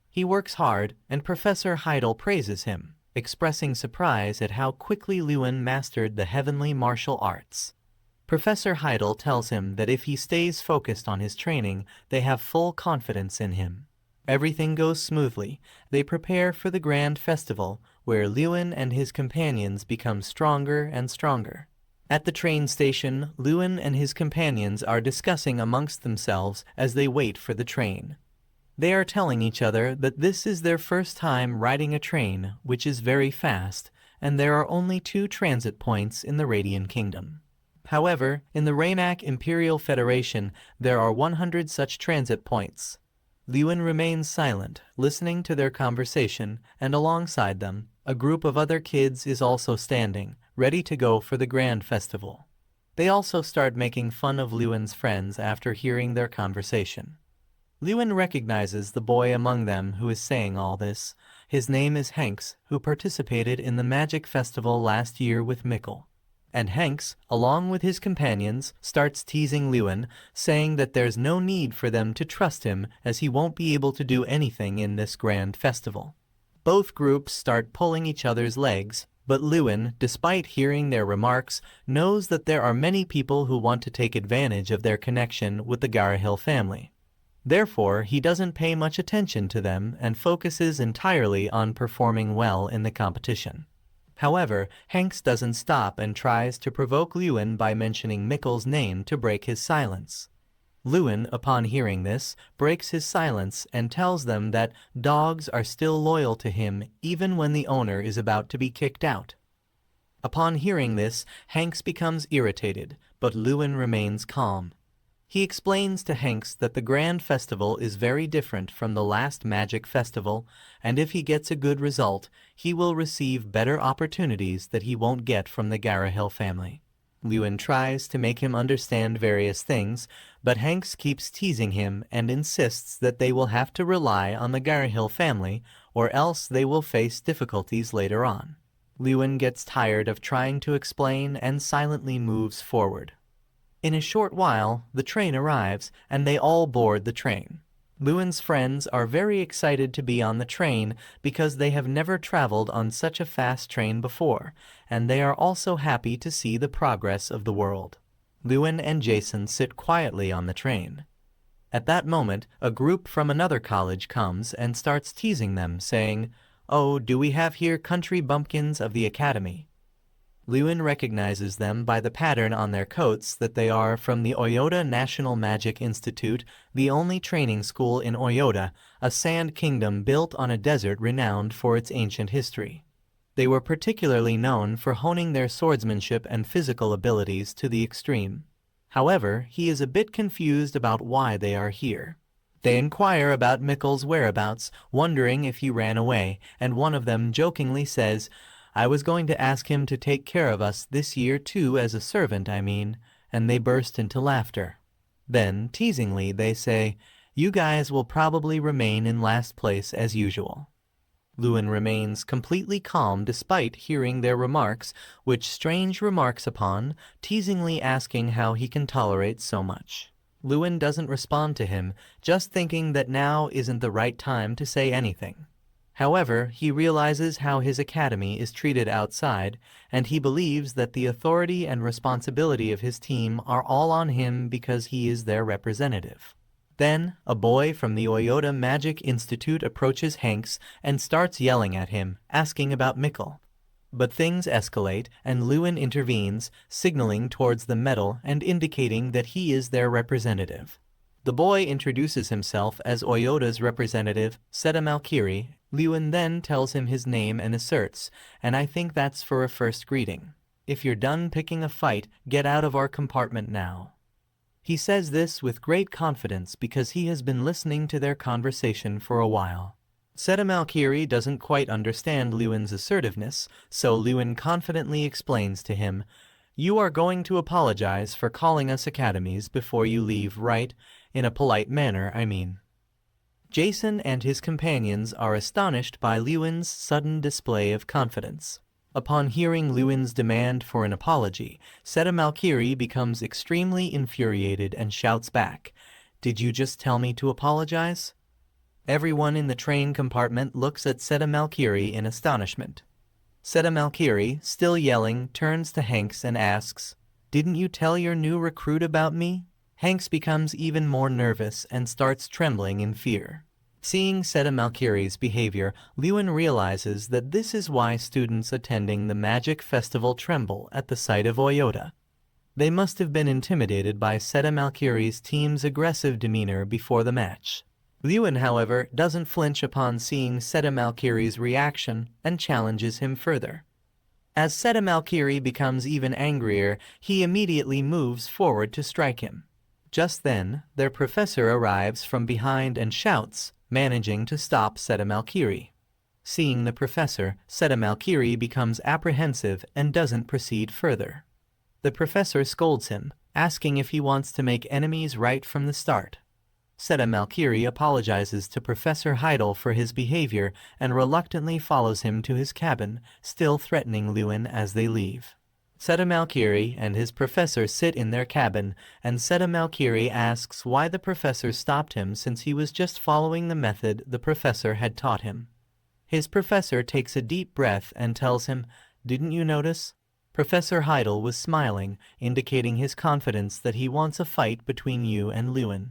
He works hard, and Professor Heidel praises him, expressing surprise at how quickly Luin mastered the heavenly martial arts. Professor Heidel tells him that if he stays focused on his training, they have full confidence in him. Everything goes smoothly. They prepare for the Grand Festival, where Luin and his companions become stronger and stronger. At the train station, Luin and his companions are discussing amongst themselves as they wait for the train. They are telling each other that this is their first time riding a train, which is very fast, and there are only 2 transit points in the Radiant Kingdom. However, in the Raynak Imperial Federation, there are 100 such transit points. Luin remains silent, listening to their conversation, and alongside them, a group of other kids is also standing, ready to go for the Grand Festival. They also start making fun of Luin's friends after hearing their conversation. Luin recognizes the boy among them who is saying all this. His name is Hanks, who participated in the Magic Festival last year with Mikkel. And Hanks, along with his companions, starts teasing Luin, saying that there's no need for them to trust him as he won't be able to do anything in this Grand Festival. Both groups start pulling each other's legs, but Luin, despite hearing their remarks, knows that there are many people who want to take advantage of their connection with the Garahil family. Therefore, he doesn't pay much attention to them and focuses entirely on performing well in the competition. However, Hanks doesn't stop and tries to provoke Luin by mentioning Mikkel's name to break his silence. Luin, upon hearing this, breaks his silence and tells them that dogs are still loyal to him even when the owner is about to be kicked out. Upon hearing this, Hanks becomes irritated, but Luin remains calm. He explains to Hanks that the Grand Festival is very different from the last Magic Festival, and if he gets a good result, he will receive better opportunities that he won't get from the Garahil family. Luin tries to make him understand various things, but Hanks keeps teasing him and insists that they will have to rely on the Garhill family or else they will face difficulties later on. Luin gets tired of trying to explain and silently moves forward. In a short while, the train arrives and they all board the train. Luin's friends are very excited to be on the train because they have never traveled on such a fast train before, and they are also happy to see the progress of the world. Luin and Jason sit quietly on the train. At that moment, a group from another college comes and starts teasing them, saying, "Oh, do we have here country bumpkins of the Academy?" Luin recognizes them by the pattern on their coats that they are from the Oyota National Magic Institute, the only training school in Oyota, a sand kingdom built on a desert renowned for its ancient history. They were particularly known for honing their swordsmanship and physical abilities to the extreme. However, he is a bit confused about why they are here. They inquire about Mikkel's whereabouts, wondering if he ran away, and one of them jokingly says, "I was going to ask him to take care of us this year too, as a servant, I mean," and they burst into laughter. Then, teasingly, they say, "You guys will probably remain in last place as usual." Luin remains completely calm despite hearing their remarks, which Strange remarks upon, teasingly asking how he can tolerate so much. Luin doesn't respond to him, just thinking that now isn't the right time to say anything. However, he realizes how his academy is treated outside, and he believes that the authority and responsibility of his team are all on him because he is their representative. Then, a boy from the Oyota Magic Institute approaches Hanks and starts yelling at him, asking about Mikkel. But things escalate, and Luin intervenes, signaling towards the medal and indicating that he is their representative. The boy introduces himself as Oyota's representative, Seta Malkiri. Luin then tells him his name and asserts, "And I think that's for a first greeting. If you're done picking a fight, get out of our compartment now." He says this with great confidence because he has been listening to their conversation for a while. Seta Malkiri doesn't quite understand Luin's assertiveness, so Luin confidently explains to him, "You are going to apologize for calling us academies before you leave, right? In a polite manner, I mean." Jason and his companions are astonished by Luin's sudden display of confidence. Upon hearing Luin's demand for an apology, Seta Malkiri becomes extremely infuriated and shouts back, "Did you just tell me to apologize?" Everyone in the train compartment looks at Seta Malkiri in astonishment. Seta Malkiri, still yelling, turns to Hanks and asks, "Didn't you tell your new recruit about me?" Hanks becomes even more nervous and starts trembling in fear. Seeing Seta Malkiri's behavior, Luin realizes that this is why students attending the Magic Festival tremble at the sight of Oyota. They must have been intimidated by Seta Malkiri's team's aggressive demeanor before the match. Luin, however, doesn't flinch upon seeing Seta Malkiri's reaction and challenges him further. As Seta Malkiri becomes even angrier, he immediately moves forward to strike him. Just then, their professor arrives from behind and shouts, managing to stop Seta Malkiri. Seeing the professor, Seta Malkiri becomes apprehensive and doesn't proceed further. The professor scolds him, asking if he wants to make enemies right from the start. Seta Malkiri apologizes to Professor Heidel for his behavior and reluctantly follows him to his cabin, still threatening Luin as they leave. Seta Malkiri and his professor sit in their cabin, and Seta Malkiri asks why the professor stopped him since he was just following the method the professor had taught him. His professor takes a deep breath and tells him, "Didn't you notice?" Professor Heidel was smiling, indicating his confidence that he wants a fight between you and Luin.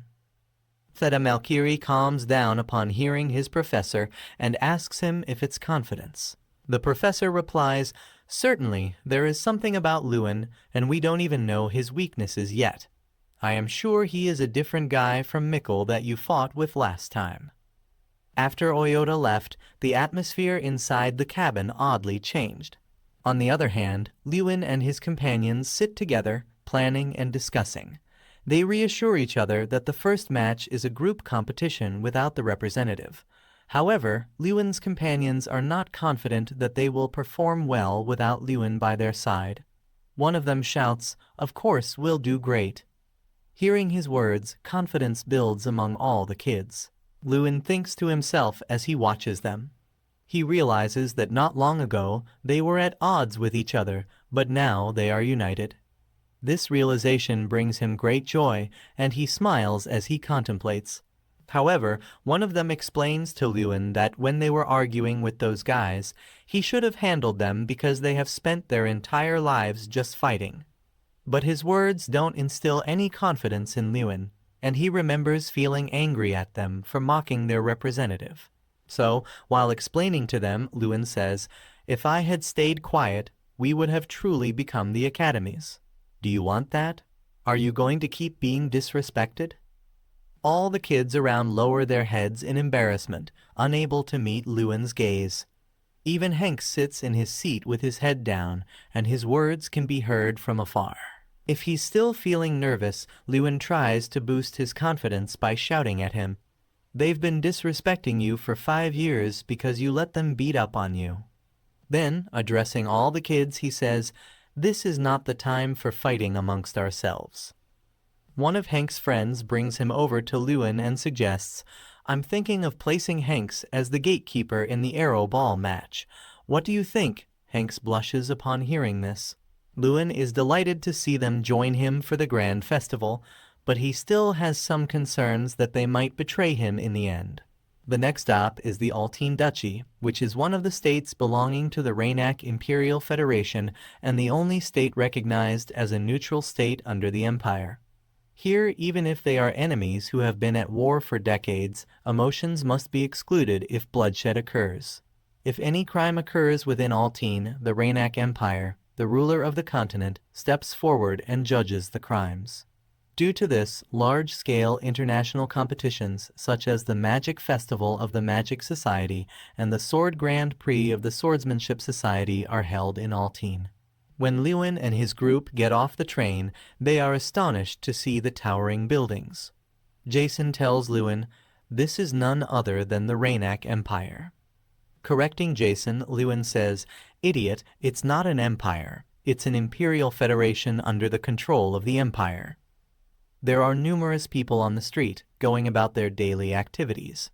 Seta Malkiri calms down upon hearing his professor and asks him if it's confidence. The professor replies, "Certainly, there is something about Luin, and we don't even know his weaknesses yet. I am sure he is a different guy from Mikkel that you fought with last time." After Oyota left, the atmosphere inside the cabin oddly changed. On the other hand, Luin and his companions sit together, planning and discussing. They reassure each other that the first match is a group competition without the representative. However, Luin's companions are not confident that they will perform well without Luin by their side. One of them shouts, "Of course, we'll do great." Hearing his words, confidence builds among all the kids. Luin thinks to himself as he watches them. He realizes that not long ago they were at odds with each other, but now they are united. This realization brings him great joy, and he smiles as he contemplates. However, one of them explains to Luin that when they were arguing with those guys, he should have handled them because they have spent their entire lives just fighting. But his words don't instill any confidence in Luin, and he remembers feeling angry at them for mocking their representative. So, while explaining to them, Luin says, "If I had stayed quiet, we would have truly become the academies. Do you want that? Are you going to keep being disrespected?" All the kids around lower their heads in embarrassment, unable to meet Luin's gaze. Even Hank sits in his seat with his head down, and his words can be heard from afar. If he's still feeling nervous, Luin tries to boost his confidence by shouting at him, "They've been disrespecting you for 5 years because you let them beat up on you." Then, addressing all the kids, he says, "This is not the time for fighting amongst ourselves." One of Hank's friends brings him over to Luin and suggests, "I'm thinking of placing Hanks as the gatekeeper in the arrow ball match. What do you think?" Hanks blushes upon hearing this. Luin is delighted to see them join him for the grand festival, but he still has some concerns that they might betray him in the end. The next stop is the Altine Duchy, which is one of the states belonging to the Rainak Imperial Federation and the only state recognized as a neutral state under the Empire. Here, even if they are enemies who have been at war for decades, emotions must be excluded if bloodshed occurs. If any crime occurs within Altine, the Rainak Empire, the ruler of the continent, steps forward and judges the crimes. Due to this, large-scale international competitions such as the Magic Festival of the Magic Society and the Sword Grand Prix of the Swordsmanship Society are held in Altine. When Luin and his group get off the train, they are astonished to see the towering buildings. Jason tells Luin, "This is none other than the Rainak Empire." Correcting Jason, Luin says, "Idiot, it's not an empire. It's an imperial federation under the control of the Empire." There are numerous people on the street, going about their daily activities.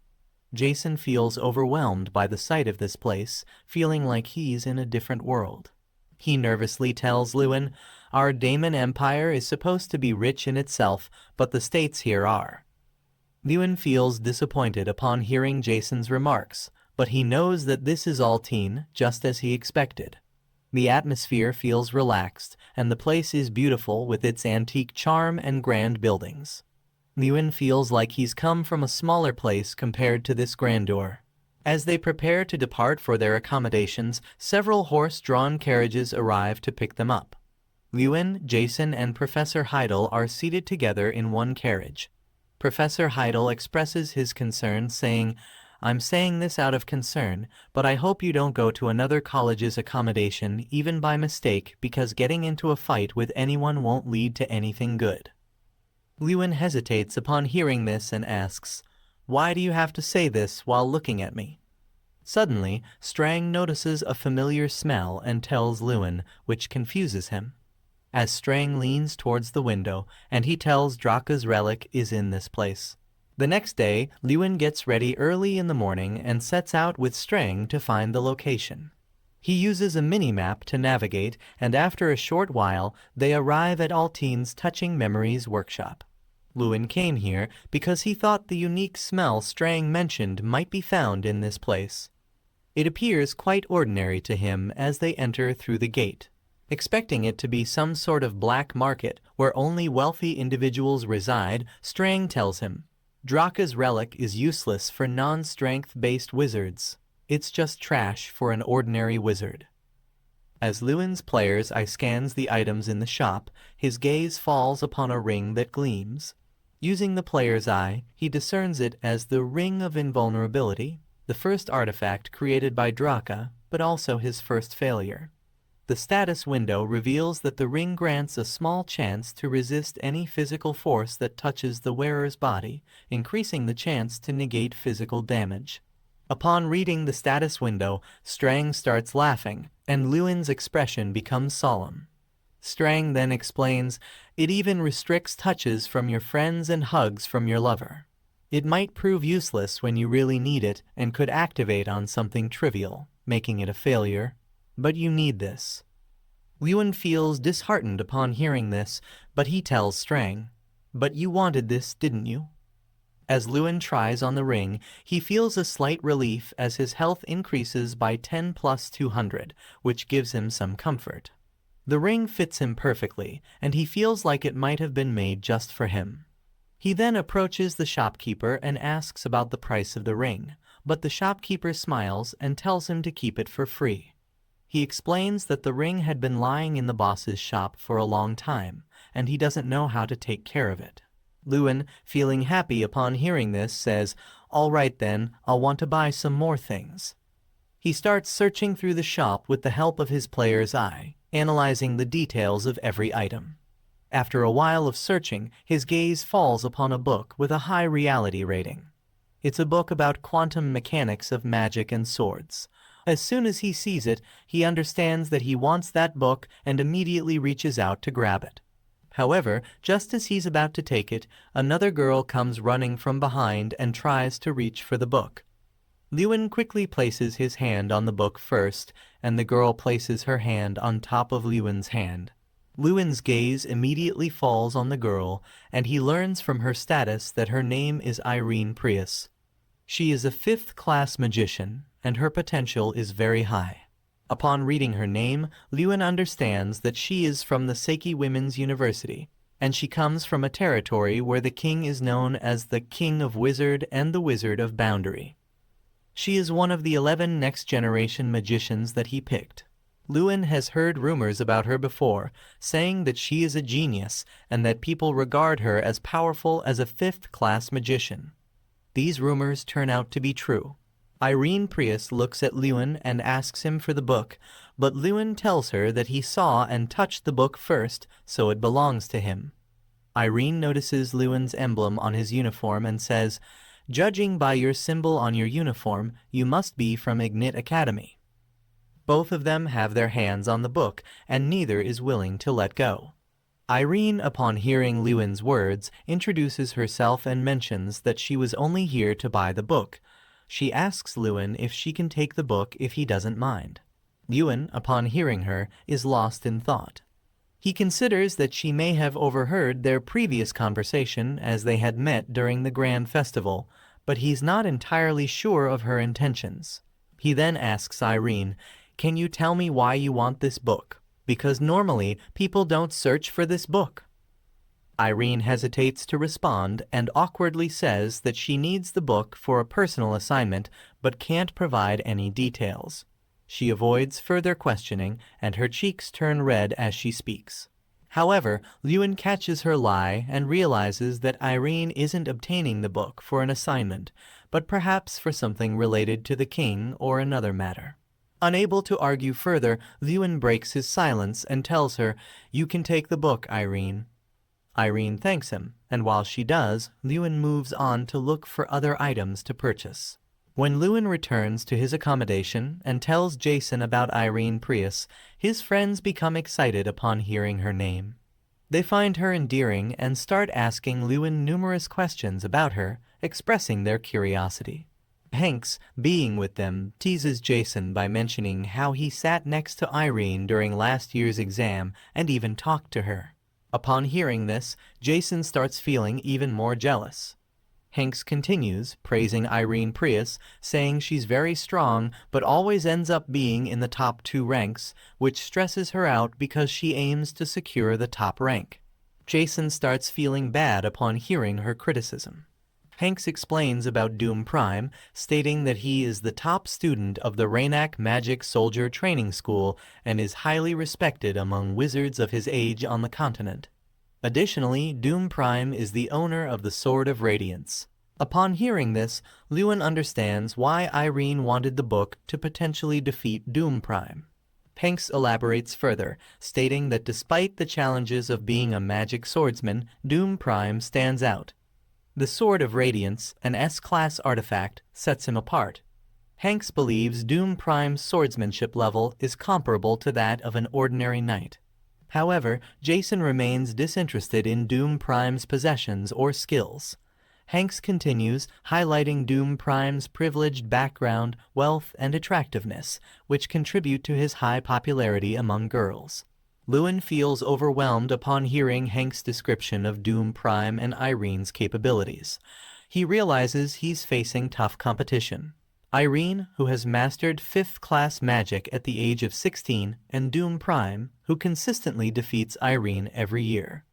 Jason feels overwhelmed by the sight of this place, feeling like he's in a different world. He nervously tells Luin, "Our Daemon Empire is supposed to be rich in itself, but the states here are." Luin feels disappointed upon hearing Jason's remarks, but he knows that this is Altine, just as he expected. The atmosphere feels relaxed, and the place is beautiful with its antique charm and grand buildings. Luin feels like he's come from a smaller place compared to this grandeur. As they prepare to depart for their accommodations, several horse-drawn carriages arrive to pick them up. Luin, Jason, and Professor Heidel are seated together in one carriage. Professor Heidel expresses his concern, saying, "I'm saying this out of concern, but I hope you don't go to another college's accommodation even by mistake, because getting into a fight with anyone won't lead to anything good." Luin hesitates upon hearing this and asks, "Why do you have to say this while looking at me?" Suddenly, Strang notices a familiar smell and tells Luin, which confuses him. As Strang leans towards the window, and he tells Draka's relic is in this place. The next day, Luin gets ready early in the morning and sets out with Strang to find the location. He uses a mini-map to navigate, and after a short while, they arrive at Altine's Touching Memories workshop. Luin came here because he thought the unique smell Strang mentioned might be found in this place. It appears quite ordinary to him as they enter through the gate. Expecting it to be some sort of black market where only wealthy individuals reside, Strang tells him, "Draka's relic is useless for non-strength-based wizards. It's just trash for an ordinary wizard." As Luin's player's eye scans the items in the shop, his gaze falls upon a ring that gleams. Using the player's eye, he discerns it as the Ring of Invulnerability, the first artifact created by Draka, but also his first failure. The status window reveals that the ring grants a small chance to resist any physical force that touches the wearer's body, increasing the chance to negate physical damage. Upon reading the status window, Strang starts laughing, and Luin's expression becomes solemn. Strang then explains, it even restricts touches from your friends and hugs from your lover. It might prove useless when you really need it and could activate on something trivial, making it a failure. But you need this. Luin feels disheartened upon hearing this, but he tells Strang, but you wanted this, didn't you? As Luin tries on the ring, he feels a slight relief as his health increases by 10 plus 200, which gives him some comfort. The ring fits him perfectly, and he feels like it might have been made just for him. He then approaches the shopkeeper and asks about the price of the ring, but the shopkeeper smiles and tells him to keep it for free. He explains that the ring had been lying in the boss's shop for a long time, and he doesn't know how to take care of it. Luin, feeling happy upon hearing this, says, all right then, I'll want to buy some more things. He starts searching through the shop with the help of his player's eye, analyzing the details of every item. After a while of searching, his gaze falls upon a book with a high reality rating. It's a book about quantum mechanics of magic and swords. As soon as he sees it, he understands that he wants that book and immediately reaches out to grab it. However, just as he's about to take it, another girl comes running from behind and tries to reach for the book. Luin quickly places his hand on the book first, and the girl places her hand on top of Luin's hand. Luin's gaze immediately falls on the girl, and he learns from her status that her name is Irene Prius. She is a 5th-class magician, and her potential is very high. Upon reading her name, Luin understands that she is from the Seiki Women's University, and she comes from a territory where the king is known as the King of Wizard and the Wizard of Boundary. She is one of the 11 next-generation magicians that he picked. Luin has heard rumors about her before, saying that she is a genius and that people regard her as powerful as a 5th-class magician. These rumors turn out to be true. Irene Prius looks at Luin and asks him for the book, but Luin tells her that he saw and touched the book first, so it belongs to him. Irene notices Luin's emblem on his uniform and says, judging by your symbol on your uniform, you must be from Ignit Academy. Both of them have their hands on the book, and neither is willing to let go. Irene, upon hearing Luin's words, introduces herself and mentions that she was only here to buy the book. She asks Luin if she can take the book if he doesn't mind. Luin, upon hearing her, is lost in thought. He considers that she may have overheard their previous conversation as they had met during the Grand Festival, but he's not entirely sure of her intentions. He then asks Irene, can you tell me why you want this book? Because normally people don't search for this book. Irene hesitates to respond and awkwardly says that she needs the book for a personal assignment but can't provide any details. She avoids further questioning and her cheeks turn red as she speaks. However, Luin catches her lie and realizes that Irene isn't obtaining the book for an assignment, but perhaps for something related to the king or another matter. Unable to argue further, Luin breaks his silence and tells her, you can take the book, Irene. Irene thanks him, and while she does, Luin moves on to look for other items to purchase. When Luin returns to his accommodation and tells Jason about Irene Prius, his friends become excited upon hearing her name. They find her endearing and start asking Luin numerous questions about her, expressing their curiosity. Hanks, being with them, teases Jason by mentioning how he sat next to Irene during last year's exam and even talked to her. Upon hearing this, Jason starts feeling even more jealous. Hanks continues, praising Irene Prius, saying she's very strong but always ends up being in the top 2 ranks, which stresses her out because she aims to secure the top rank. Jason starts feeling bad upon hearing her criticism. Hanks explains about Doom Prime, stating that he is the top student of the Rainak Magic Soldier Training School and is highly respected among wizards of his age on the continent. Additionally, Doom Prime is the owner of the Sword of Radiance. Upon hearing this, Luin understands why Irene wanted the book to potentially defeat Doom Prime. Hanks elaborates further, stating that despite the challenges of being a magic swordsman, Doom Prime stands out. The Sword of Radiance, an S-class artifact, sets him apart. Hanks believes Doom Prime's swordsmanship level is comparable to that of an ordinary knight. However, Jason remains disinterested in Doom Prime's possessions or skills. Hanks continues, highlighting Doom Prime's privileged background, wealth, and attractiveness, which contribute to his high popularity among girls. Luin feels overwhelmed upon hearing Hank's description of Doom Prime and Irene's capabilities. He realizes he's facing tough competition. Irene, who has mastered 5th class magic at the age of 16, and Doom Prime, who consistently defeats Irene every year.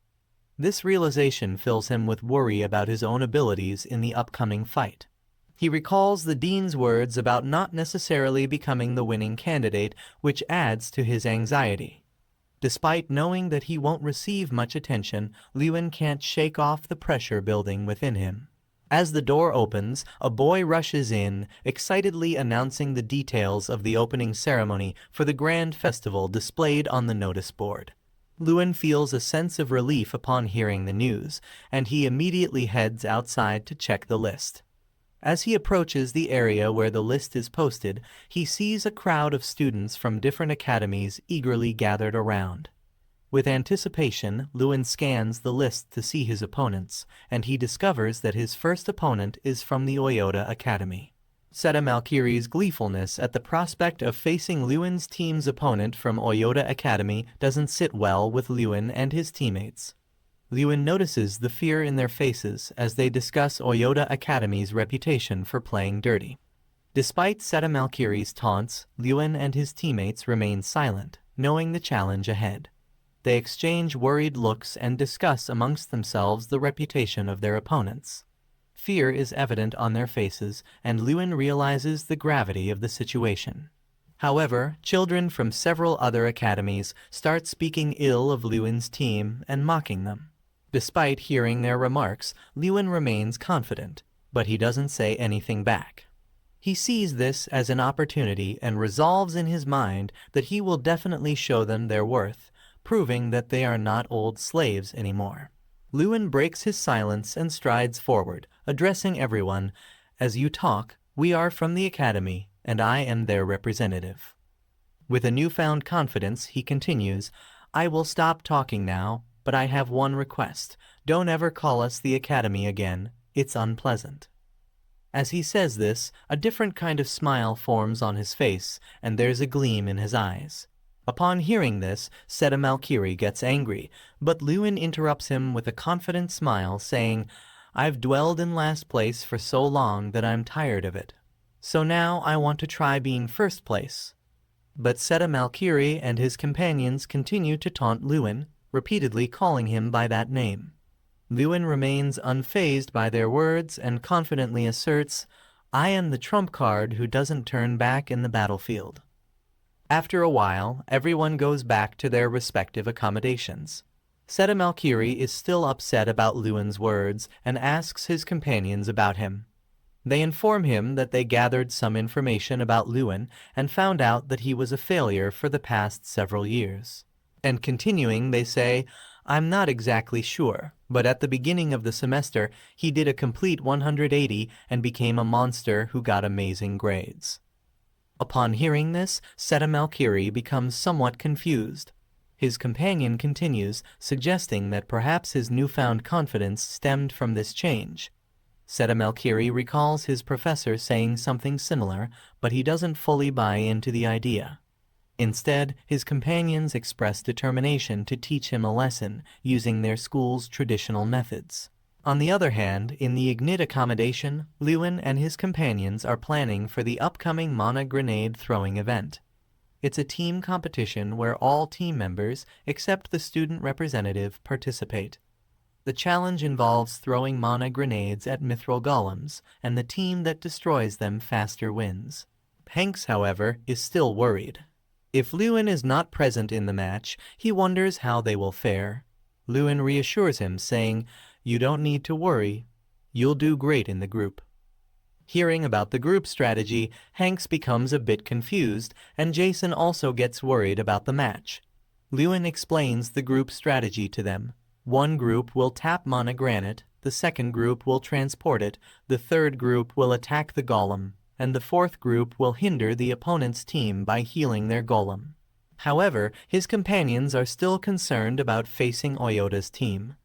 This realization fills him with worry about his own abilities in the upcoming fight. He recalls the dean's words about not necessarily becoming the winning candidate, which adds to his anxiety. Despite knowing that he won't receive much attention, Luin can't shake off the pressure building within him. As the door opens, a boy rushes in, excitedly announcing the details of the opening ceremony for the grand festival displayed on the notice board. Luin feels a sense of relief upon hearing the news, and he immediately heads outside to check the list. As he approaches the area where the list is posted, he sees a crowd of students from different academies eagerly gathered around. With anticipation, Luin scans the list to see his opponents, and he discovers that his first opponent is from the Oyota Academy. Seta Malkiri's gleefulness at the prospect of facing Luin's team's opponent from Oyota Academy doesn't sit well with Luin and his teammates. Luin notices the fear in their faces as they discuss Oyota Academy's reputation for playing dirty. Despite Seta Malkiri's taunts, Luin and his teammates remain silent, knowing the challenge ahead. They exchange worried looks and discuss amongst themselves the reputation of their opponents. Fear is evident on their faces, and Luin realizes the gravity of the situation. However, children from several other academies start speaking ill of Luin's team and mocking them. Despite hearing their remarks, Luin remains confident, but he doesn't say anything back. He sees this as an opportunity and resolves in his mind that he will definitely show them their worth, proving that they are not old slaves anymore. Luin breaks his silence and strides forward, addressing everyone. As you talk, we are from the Academy, and I am their representative. With a newfound confidence, he continues, I will stop talking now, but I have one request. Don't ever call us the Academy again. It's unpleasant. As he says this, a different kind of smile forms on his face, and there's a gleam in his eyes. Upon hearing this, Seta Malkiri gets angry, but Luin interrupts him with a confident smile, saying, I've dwelled in last place for so long that I'm tired of it. So now I want to try being first place. But Seta Malkiri and his companions continue to taunt Luin, repeatedly calling him by that name. Luin remains unfazed by their words and confidently asserts, I am the trump card who doesn't turn back in the battlefield. After a while, everyone goes back to their respective accommodations. Seta Malkiri is still upset about Luin's words and asks his companions about him. They inform him that they gathered some information about Luin and found out that he was a failure for the past several years. And continuing, they say, I'm not exactly sure, but at the beginning of the semester, he did a complete 180 and became a monster who got amazing grades. Upon hearing this, Seta Malkiri becomes somewhat confused. His companion continues, suggesting that perhaps his newfound confidence stemmed from this change. Seta Malkiri recalls his professor saying something similar, but he doesn't fully buy into the idea. Instead, his companions express determination to teach him a lesson using their school's traditional methods. On the other hand, in the Ignit accommodation, Luin and his companions are planning for the upcoming Mana grenade throwing event. It's a team competition where all team members, except the student representative, participate. The challenge involves throwing mana grenades at mithril golems, and the team that destroys them faster wins. Hanks, however, is still worried. If Luin is not present in the match, he wonders how they will fare. Luin reassures him, saying, You don't need to worry. You'll do great in the group. Hearing about the group strategy, Hanks becomes a bit confused, and Jason also gets worried about the match. Luin explains the group strategy to them. One group will tap mana granite, the second group will transport it, the third group will attack the golem, and the fourth group will hinder the opponent's team by healing their golem. However, his companions are still concerned about facing Oyota's team.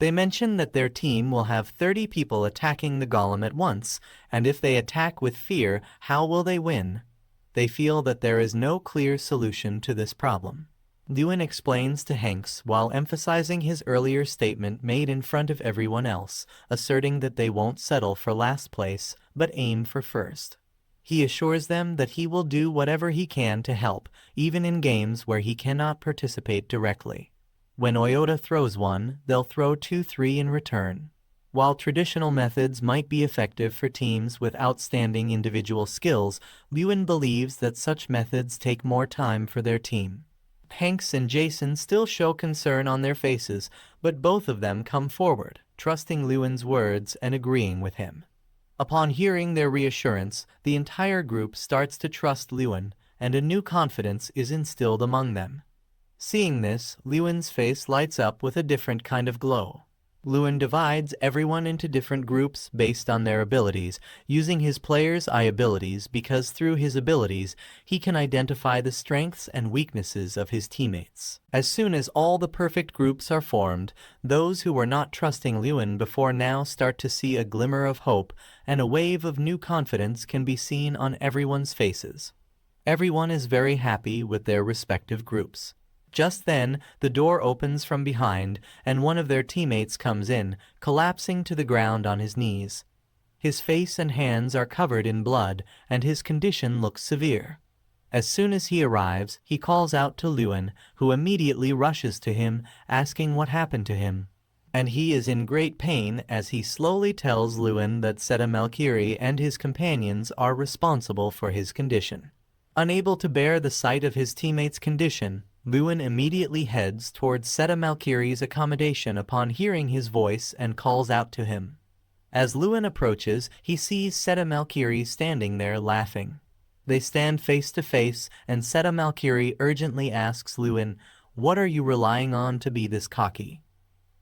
They mention that their team will have 30 people attacking the golem at once, and if they attack with fear, how will they win? They feel that there is no clear solution to this problem. Luin explains to Hanks while emphasizing his earlier statement made in front of everyone else, asserting that they won't settle for last place, but aim for first. He assures them that he will do whatever he can to help, even in games where he cannot participate directly. When Oyota throws one, they'll throw 2-3 in return. While traditional methods might be effective for teams with outstanding individual skills, Luin believes that such methods take more time for their team. Hanks and Jason still show concern on their faces, but both of them come forward, trusting Luin's words and agreeing with him. Upon hearing their reassurance, the entire group starts to trust Luin, and a new confidence is instilled among them. Seeing this, Luin's face lights up with a different kind of glow. Luin divides everyone into different groups based on their abilities, using his players' eye abilities because through his abilities, he can identify the strengths and weaknesses of his teammates. As soon as all the perfect groups are formed, those who were not trusting Luin before now start to see a glimmer of hope, and a wave of new confidence can be seen on everyone's faces. Everyone is very happy with their respective groups. Just then, the door opens from behind, and one of their teammates comes in, collapsing to the ground on his knees. His face and hands are covered in blood, and his condition looks severe. As soon as he arrives, he calls out to Luin, who immediately rushes to him, asking what happened to him. And he is in great pain as he slowly tells Luin that Seta Malkiri and his companions are responsible for his condition. Unable to bear the sight of his teammate's condition, Luin immediately heads towards Seta Malkiri's accommodation upon hearing his voice and calls out to him. As Luin approaches, he sees Seta Malkiri standing there laughing. They stand face to face, and Seta Malkiri urgently asks Luin, "What are you relying on to be this cocky?"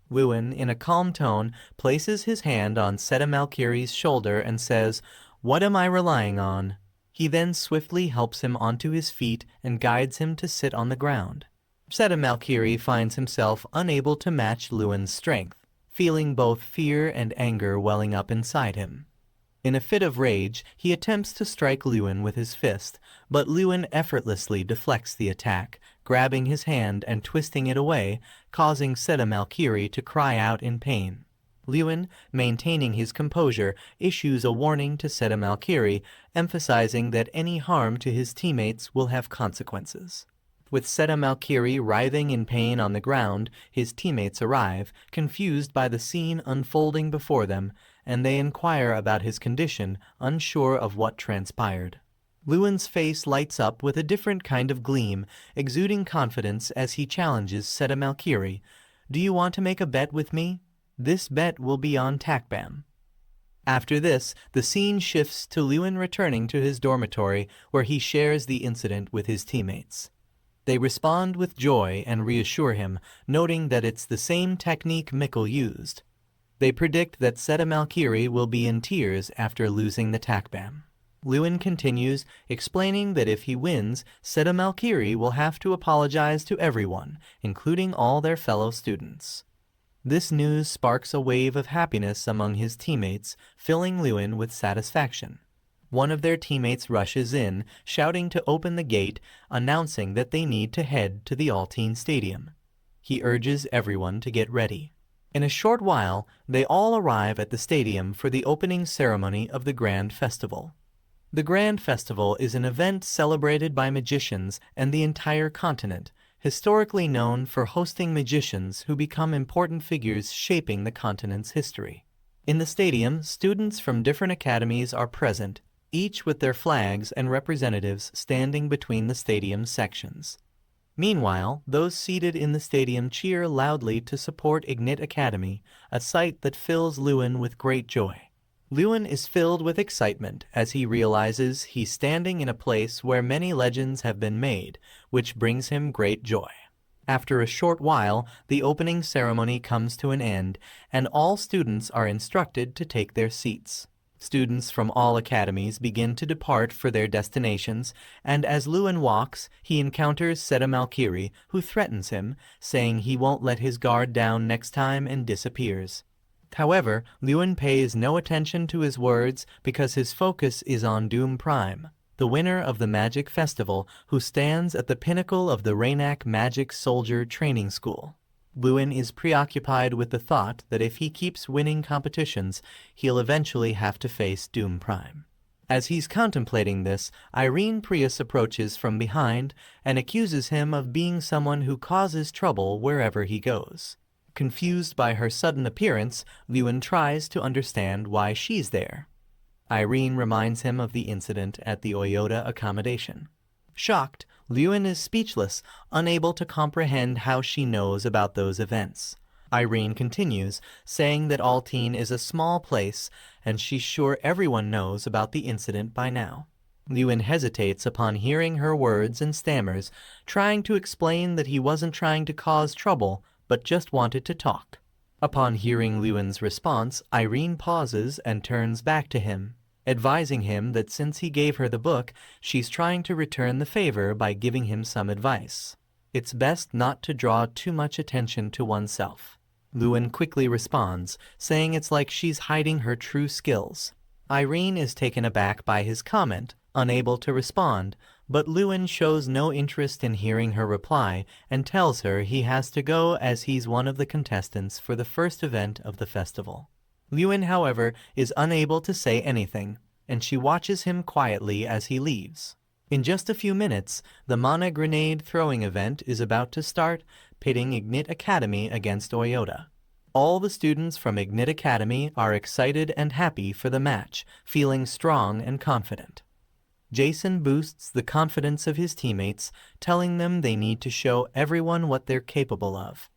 Luin, in a calm tone, places his hand on Seta Malkiri's shoulder and says, "What am I relying on?" He then swiftly helps him onto his feet and guides him to sit on the ground. Seta Malkiri finds himself unable to match Luin's strength, feeling both fear and anger welling up inside him. In a fit of rage, he attempts to strike Luin with his fist, but Luin effortlessly deflects the attack, grabbing his hand and twisting it away, causing Seta Malkiri to cry out in pain. Luin, maintaining his composure, issues a warning to Seta Malkiri, emphasizing that any harm to his teammates will have consequences. With Seta Malkiri writhing in pain on the ground, his teammates arrive, confused by the scene unfolding before them, and they inquire about his condition, unsure of what transpired. Luin's face lights up with a different kind of gleam, exuding confidence as he challenges Seta Malkiri. "Do you want to make a bet with me? This bet will be on Takbam." After this, the scene shifts to Luin returning to his dormitory, where he shares the incident with his teammates. They respond with joy and reassure him, noting that it's the same technique Mikkel used. They predict that Seta Malkiri will be in tears after losing the Takbam. Luin continues, explaining that if he wins, Seta Malkiri will have to apologize to everyone, including all their fellow students. This news sparks a wave of happiness among his teammates, filling Luin with satisfaction. One of their teammates rushes in, shouting to open the gate, announcing that they need to head to the Alteen Stadium. He urges everyone to get ready. In a short while, they all arrive at the stadium for the opening ceremony of the Grand Festival. The Grand Festival is an event celebrated by magicians and the entire continent, historically known for hosting magicians who become important figures shaping the continent's history. In the stadium, students from different academies are present, each with their flags and representatives standing between the stadium sections. Meanwhile, those seated in the stadium cheer loudly to support Ignit Academy, a sight that fills Luin with great joy. Luin is filled with excitement as he realizes he's standing in a place where many legends have been made, which brings him great joy. After a short while, the opening ceremony comes to an end, and all students are instructed to take their seats. Students from all academies begin to depart for their destinations, and as Luin walks, he encounters Seta Malkiri, who threatens him, saying he won't let his guard down next time, and disappears. However, Luin pays no attention to his words because his focus is on Doom Prime, the winner of the Magic Festival, who stands at the pinnacle of the Rainak Magic Soldier Training School. Luin is preoccupied with the thought that if he keeps winning competitions, he'll eventually have to face Doom Prime. As he's contemplating this, Irene Prius approaches from behind and accuses him of being someone who causes trouble wherever he goes. Confused by her sudden appearance, Luin tries to understand why she's there. Irene reminds him of the incident at the Oyota accommodation. Shocked, Luin is speechless, unable to comprehend how she knows about those events. Irene continues, saying that Alteen is a small place, and she's sure everyone knows about the incident by now. Luin hesitates upon hearing her words and stammers, trying to explain that he wasn't trying to cause trouble, but just wanted to talk. Upon hearing Luin's response, Irene pauses and turns back to him, advising him that since he gave her the book, she's trying to return the favor by giving him some advice. It's best not to draw too much attention to oneself. Luin quickly responds, saying it's like she's hiding her true skills. Irene is taken aback by his comment, unable to respond, but Luin shows no interest in hearing her reply and tells her he has to go as he's one of the contestants for the first event of the festival. Luin, however, is unable to say anything, and she watches him quietly as he leaves. In just a few minutes, the Mana grenade throwing event is about to start, pitting Ignit Academy against Oyota. All the students from Ignit Academy are excited and happy for the match, feeling strong and confident. Jason boosts the confidence of his teammates, telling them they need to show everyone what they're capable of.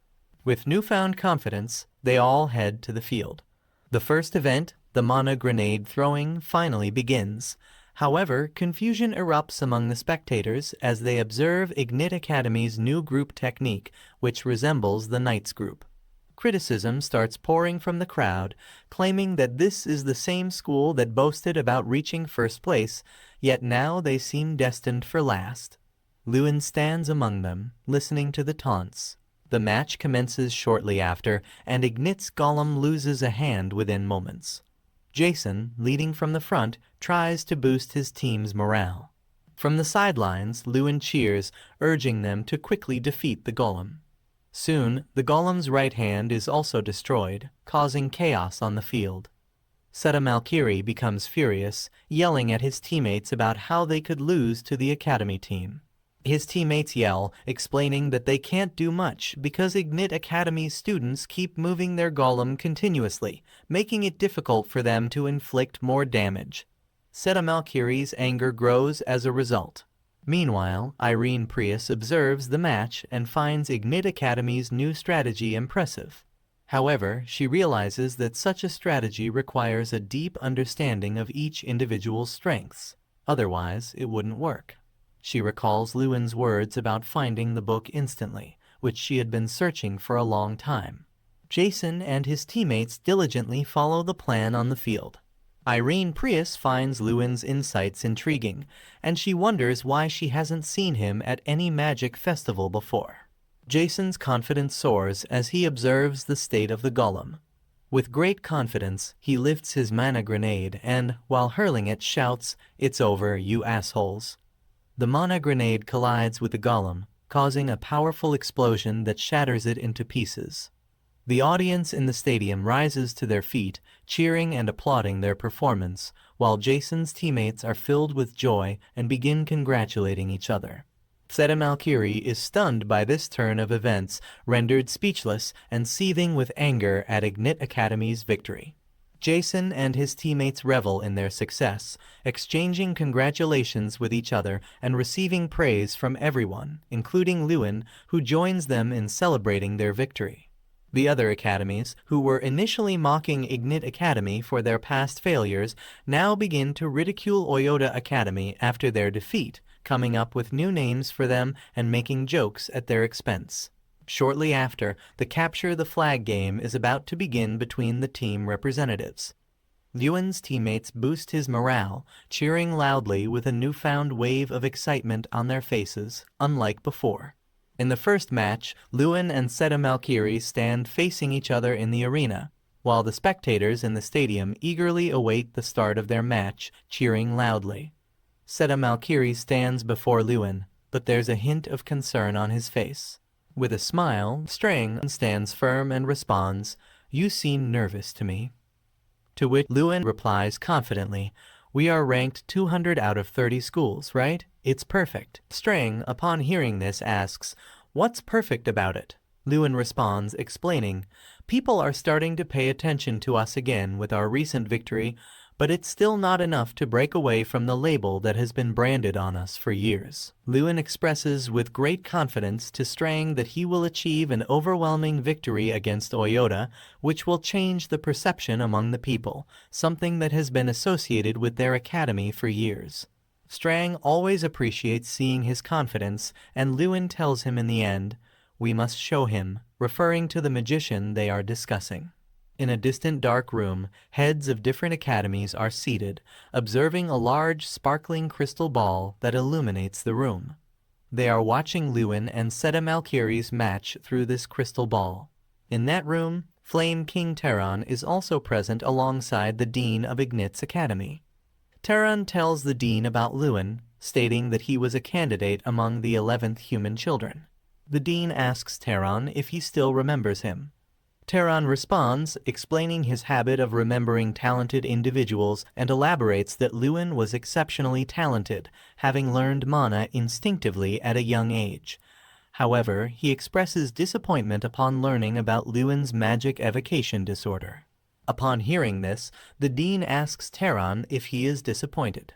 With newfound confidence, they all head to the field. The first event, the Mana grenade throwing, finally begins. However, confusion erupts among the spectators as they observe Ignit Academy's new group technique, which resembles the Knights group. Criticism starts pouring from the crowd, claiming that this is the same school that boasted about reaching first place, yet now they seem destined for last. Luin stands among them, listening to the taunts. The match commences shortly after, and Ignit's Golem loses a hand within moments. Jason, leading from the front, tries to boost his team's morale. From the sidelines, Luin cheers, urging them to quickly defeat the Golem. Soon, the Golem's right hand is also destroyed, causing chaos on the field. Seta Malkiri becomes furious, yelling at his teammates about how they could lose to the Academy team. His teammates yell, explaining that they can't do much because Ignit Academy's students keep moving their Golem continuously, making it difficult for them to inflict more damage. Seta Malkiri's anger grows as a result. Meanwhile, Irene Prius observes the match and finds Ignit Academy's new strategy impressive. However, she realizes that such a strategy requires a deep understanding of each individual's strengths. Otherwise, it wouldn't work. She recalls Luin's words about finding the book instantly, which she had been searching for a long time. Jason and his teammates diligently follow the plan on the field. Irene Prius finds Luin's insights intriguing, and she wonders why she hasn't seen him at any magic festival before. Jason's confidence soars as he observes the state of the Golem. With great confidence, he lifts his mana grenade and, while hurling it, shouts, "It's over, you assholes." The mana grenade collides with the Golem, causing a powerful explosion that shatters it into pieces. The audience in the stadium rises to their feet, cheering and applauding their performance, while Jason's teammates are filled with joy and begin congratulating each other. Seta Malkiri is stunned by this turn of events, rendered speechless and seething with anger at Ignit Academy's victory. Jason and his teammates revel in their success, exchanging congratulations with each other and receiving praise from everyone, including Luin, who joins them in celebrating their victory. The other academies, who were initially mocking Ignit Academy for their past failures, now begin to ridicule Oyota Academy after their defeat, coming up with new names for them and making jokes at their expense. Shortly after, the Capture the Flag game is about to begin between the team representatives. Luin's teammates boost his morale, cheering loudly with a newfound wave of excitement on their faces, unlike before. In the first match, Luin and Seta Malkiri stand facing each other in the arena, while the spectators in the stadium eagerly await the start of their match, cheering loudly. Seta Malkiri stands before Luin, but there's a hint of concern on his face. With a smile, Strang stands firm and responds, "You seem nervous to me." To which Luin replies confidently, "We are ranked 200 out of 30 schools, right? It's perfect." Strang, upon hearing this, asks, "What's perfect about it?" Luin responds, explaining, "People are starting to pay attention to us again with our recent victory, but it's still not enough to break away from the label that has been branded on us for years." Luin expresses with great confidence to Strang that he will achieve an overwhelming victory against Oyota, which will change the perception among the people, something that has been associated with their academy for years. Strang always appreciates seeing his confidence, and Luin tells him in the end, "We must show him," referring to the magician they are discussing. In a distant dark room, heads of different academies are seated, observing a large sparkling crystal ball that illuminates the room. They are watching Luin and Seta Malkiri's match through this crystal ball. In that room, Flame King Terran is also present alongside the Dean of Ignit's Academy. Terran tells the Dean about Luin, stating that he was a candidate among the 11th human children. The Dean asks Terran if he still remembers him. Terran responds, explaining his habit of remembering talented individuals, and elaborates that Luin was exceptionally talented, having learned mana instinctively at a young age. However, he expresses disappointment upon learning about Luin's Magic Evocation Disorder. Upon hearing this, the Dean asks Terran if he is disappointed.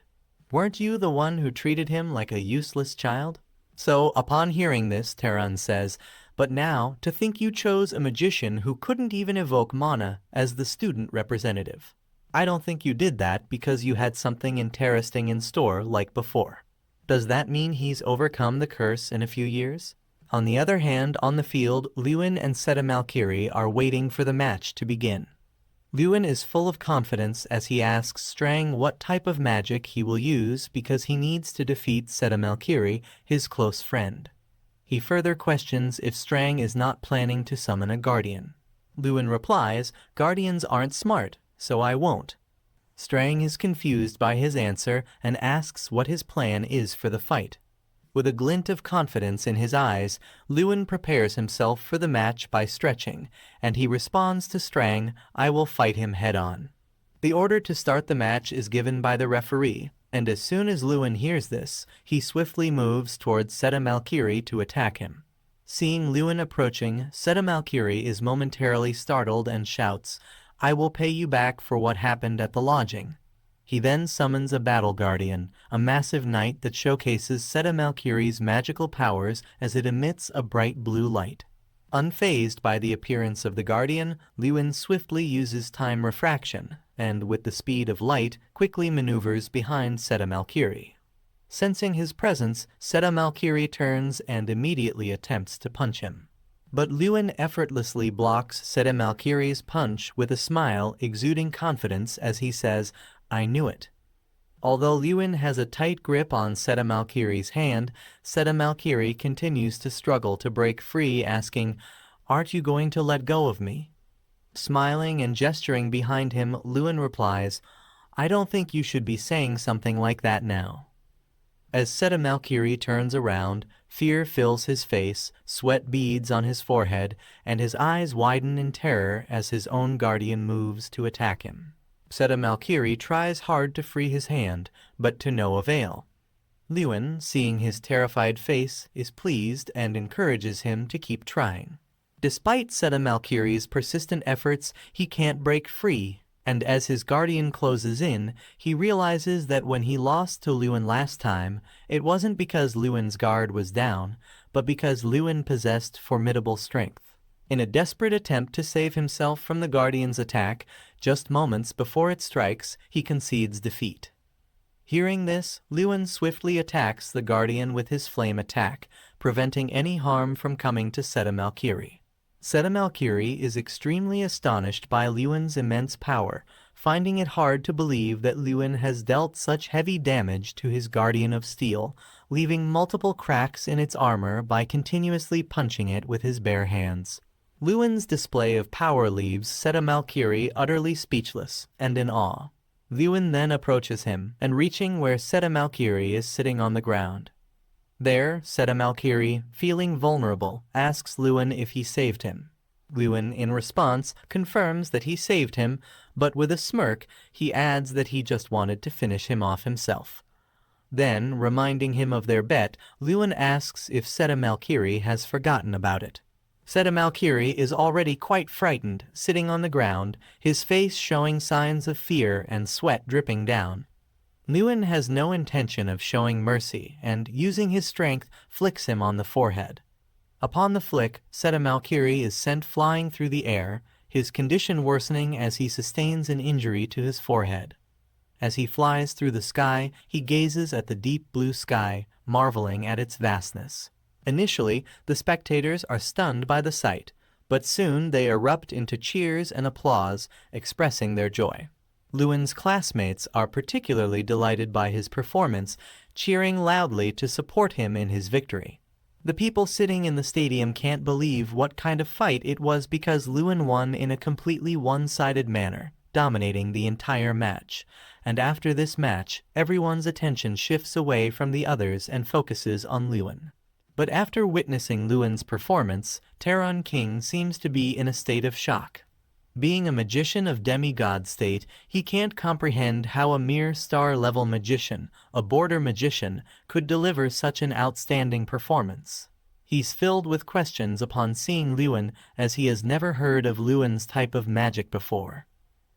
"Weren't you the one who treated him like a useless child?" So, upon hearing this, Terran says, "But now, to think you chose a magician who couldn't even evoke mana as the student representative. I don't think you did that because you had something interesting in store like before. Does that mean he's overcome the curse in a few years?" On the other hand, on the field, Luin and Seta Malkiri are waiting for the match to begin. Luin is full of confidence as he asks Strang what type of magic he will use because he needs to defeat Seta Malkiri, his close friend. He further questions if Strang is not planning to summon a guardian. Luin replies, "Guardians aren't smart, so I won't." Strang is confused by his answer and asks what his plan is for the fight. With a glint of confidence in his eyes, Luin prepares himself for the match by stretching, and he responds to Strang, "I will fight him head-on." The order to start the match is given by the referee, and as soon as Luin hears this, he swiftly moves towards Seta Malkiri to attack him. Seeing Luin approaching, Seta Malkiri is momentarily startled and shouts, "I will pay you back for what happened at the lodging." He then summons a battle guardian, a massive knight that showcases Seta Malkiri's magical powers as it emits a bright blue light. Unfazed by the appearance of the guardian, Luin swiftly uses time refraction, and with the speed of light, quickly maneuvers behind Seta Malkiri. Sensing his presence, Seta Malkiri turns and immediately attempts to punch him. But Luin effortlessly blocks Seta Malkiri's punch with a smile exuding confidence as he says, "I knew it." Although Luin has a tight grip on Seta Malkiri's hand, Seta Malkiri continues to struggle to break free, asking, "Aren't you going to let go of me?" Smiling and gesturing behind him, Luin replies, "I don't think you should be saying something like that now." As Seta Malkiri turns around, fear fills his face, sweat beads on his forehead, and his eyes widen in terror as his own guardian moves to attack him. Seta Malkiri tries hard to free his hand, but to no avail. Luin, seeing his terrified face, is pleased and encourages him to keep trying. Despite Seta Malkiri's persistent efforts, he can't break free, and as his guardian closes in, he realizes that when he lost to Luin last time, it wasn't because Luin's guard was down, but because Luin possessed formidable strength. In a desperate attempt to save himself from the guardian's attack, just moments before it strikes, he concedes defeat. Hearing this, Luin swiftly attacks the guardian with his flame attack, preventing any harm from coming to Seta Malkiri. Seta Malkiri is extremely astonished by Luin's immense power, finding it hard to believe that Luin has dealt such heavy damage to his guardian of steel, leaving multiple cracks in its armor by continuously punching it with his bare hands. Luin's display of power leaves Seta Malkiri utterly speechless and in awe. Luin then approaches him, and reaching where Seta Malkiri is sitting on the ground. There, Seta Malkiri, feeling vulnerable, asks Luin if he saved him. Luin, in response, confirms that he saved him, but with a smirk, he adds that he just wanted to finish him off himself. Then, reminding him of their bet, Luin asks if Seta Malkiri has forgotten about it. Seta Malkiri is already quite frightened, sitting on the ground, his face showing signs of fear and sweat dripping down. Luin has no intention of showing mercy and, using his strength, flicks him on the forehead. Upon the flick, Seta Malkiri is sent flying through the air, his condition worsening as he sustains an injury to his forehead. As he flies through the sky, he gazes at the deep blue sky, marveling at its vastness. Initially, the spectators are stunned by the sight, but soon they erupt into cheers and applause, expressing their joy. Luin's classmates are particularly delighted by his performance, cheering loudly to support him in his victory. The people sitting in the stadium can't believe what kind of fight it was because Luin won in a completely one-sided manner, dominating the entire match. And after this match, everyone's attention shifts away from the others and focuses on Luin. But after witnessing Luin's performance, Terran King seems to be in a state of shock. Being a magician of demigod state, he can't comprehend how a mere star-level magician, a border magician, could deliver such an outstanding performance. He's filled with questions upon seeing Luin, as he has never heard of Luin's type of magic before.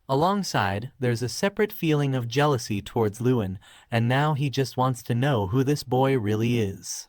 Alongside, there's a separate feeling of jealousy towards Luin, and now he just wants to know who this boy really is.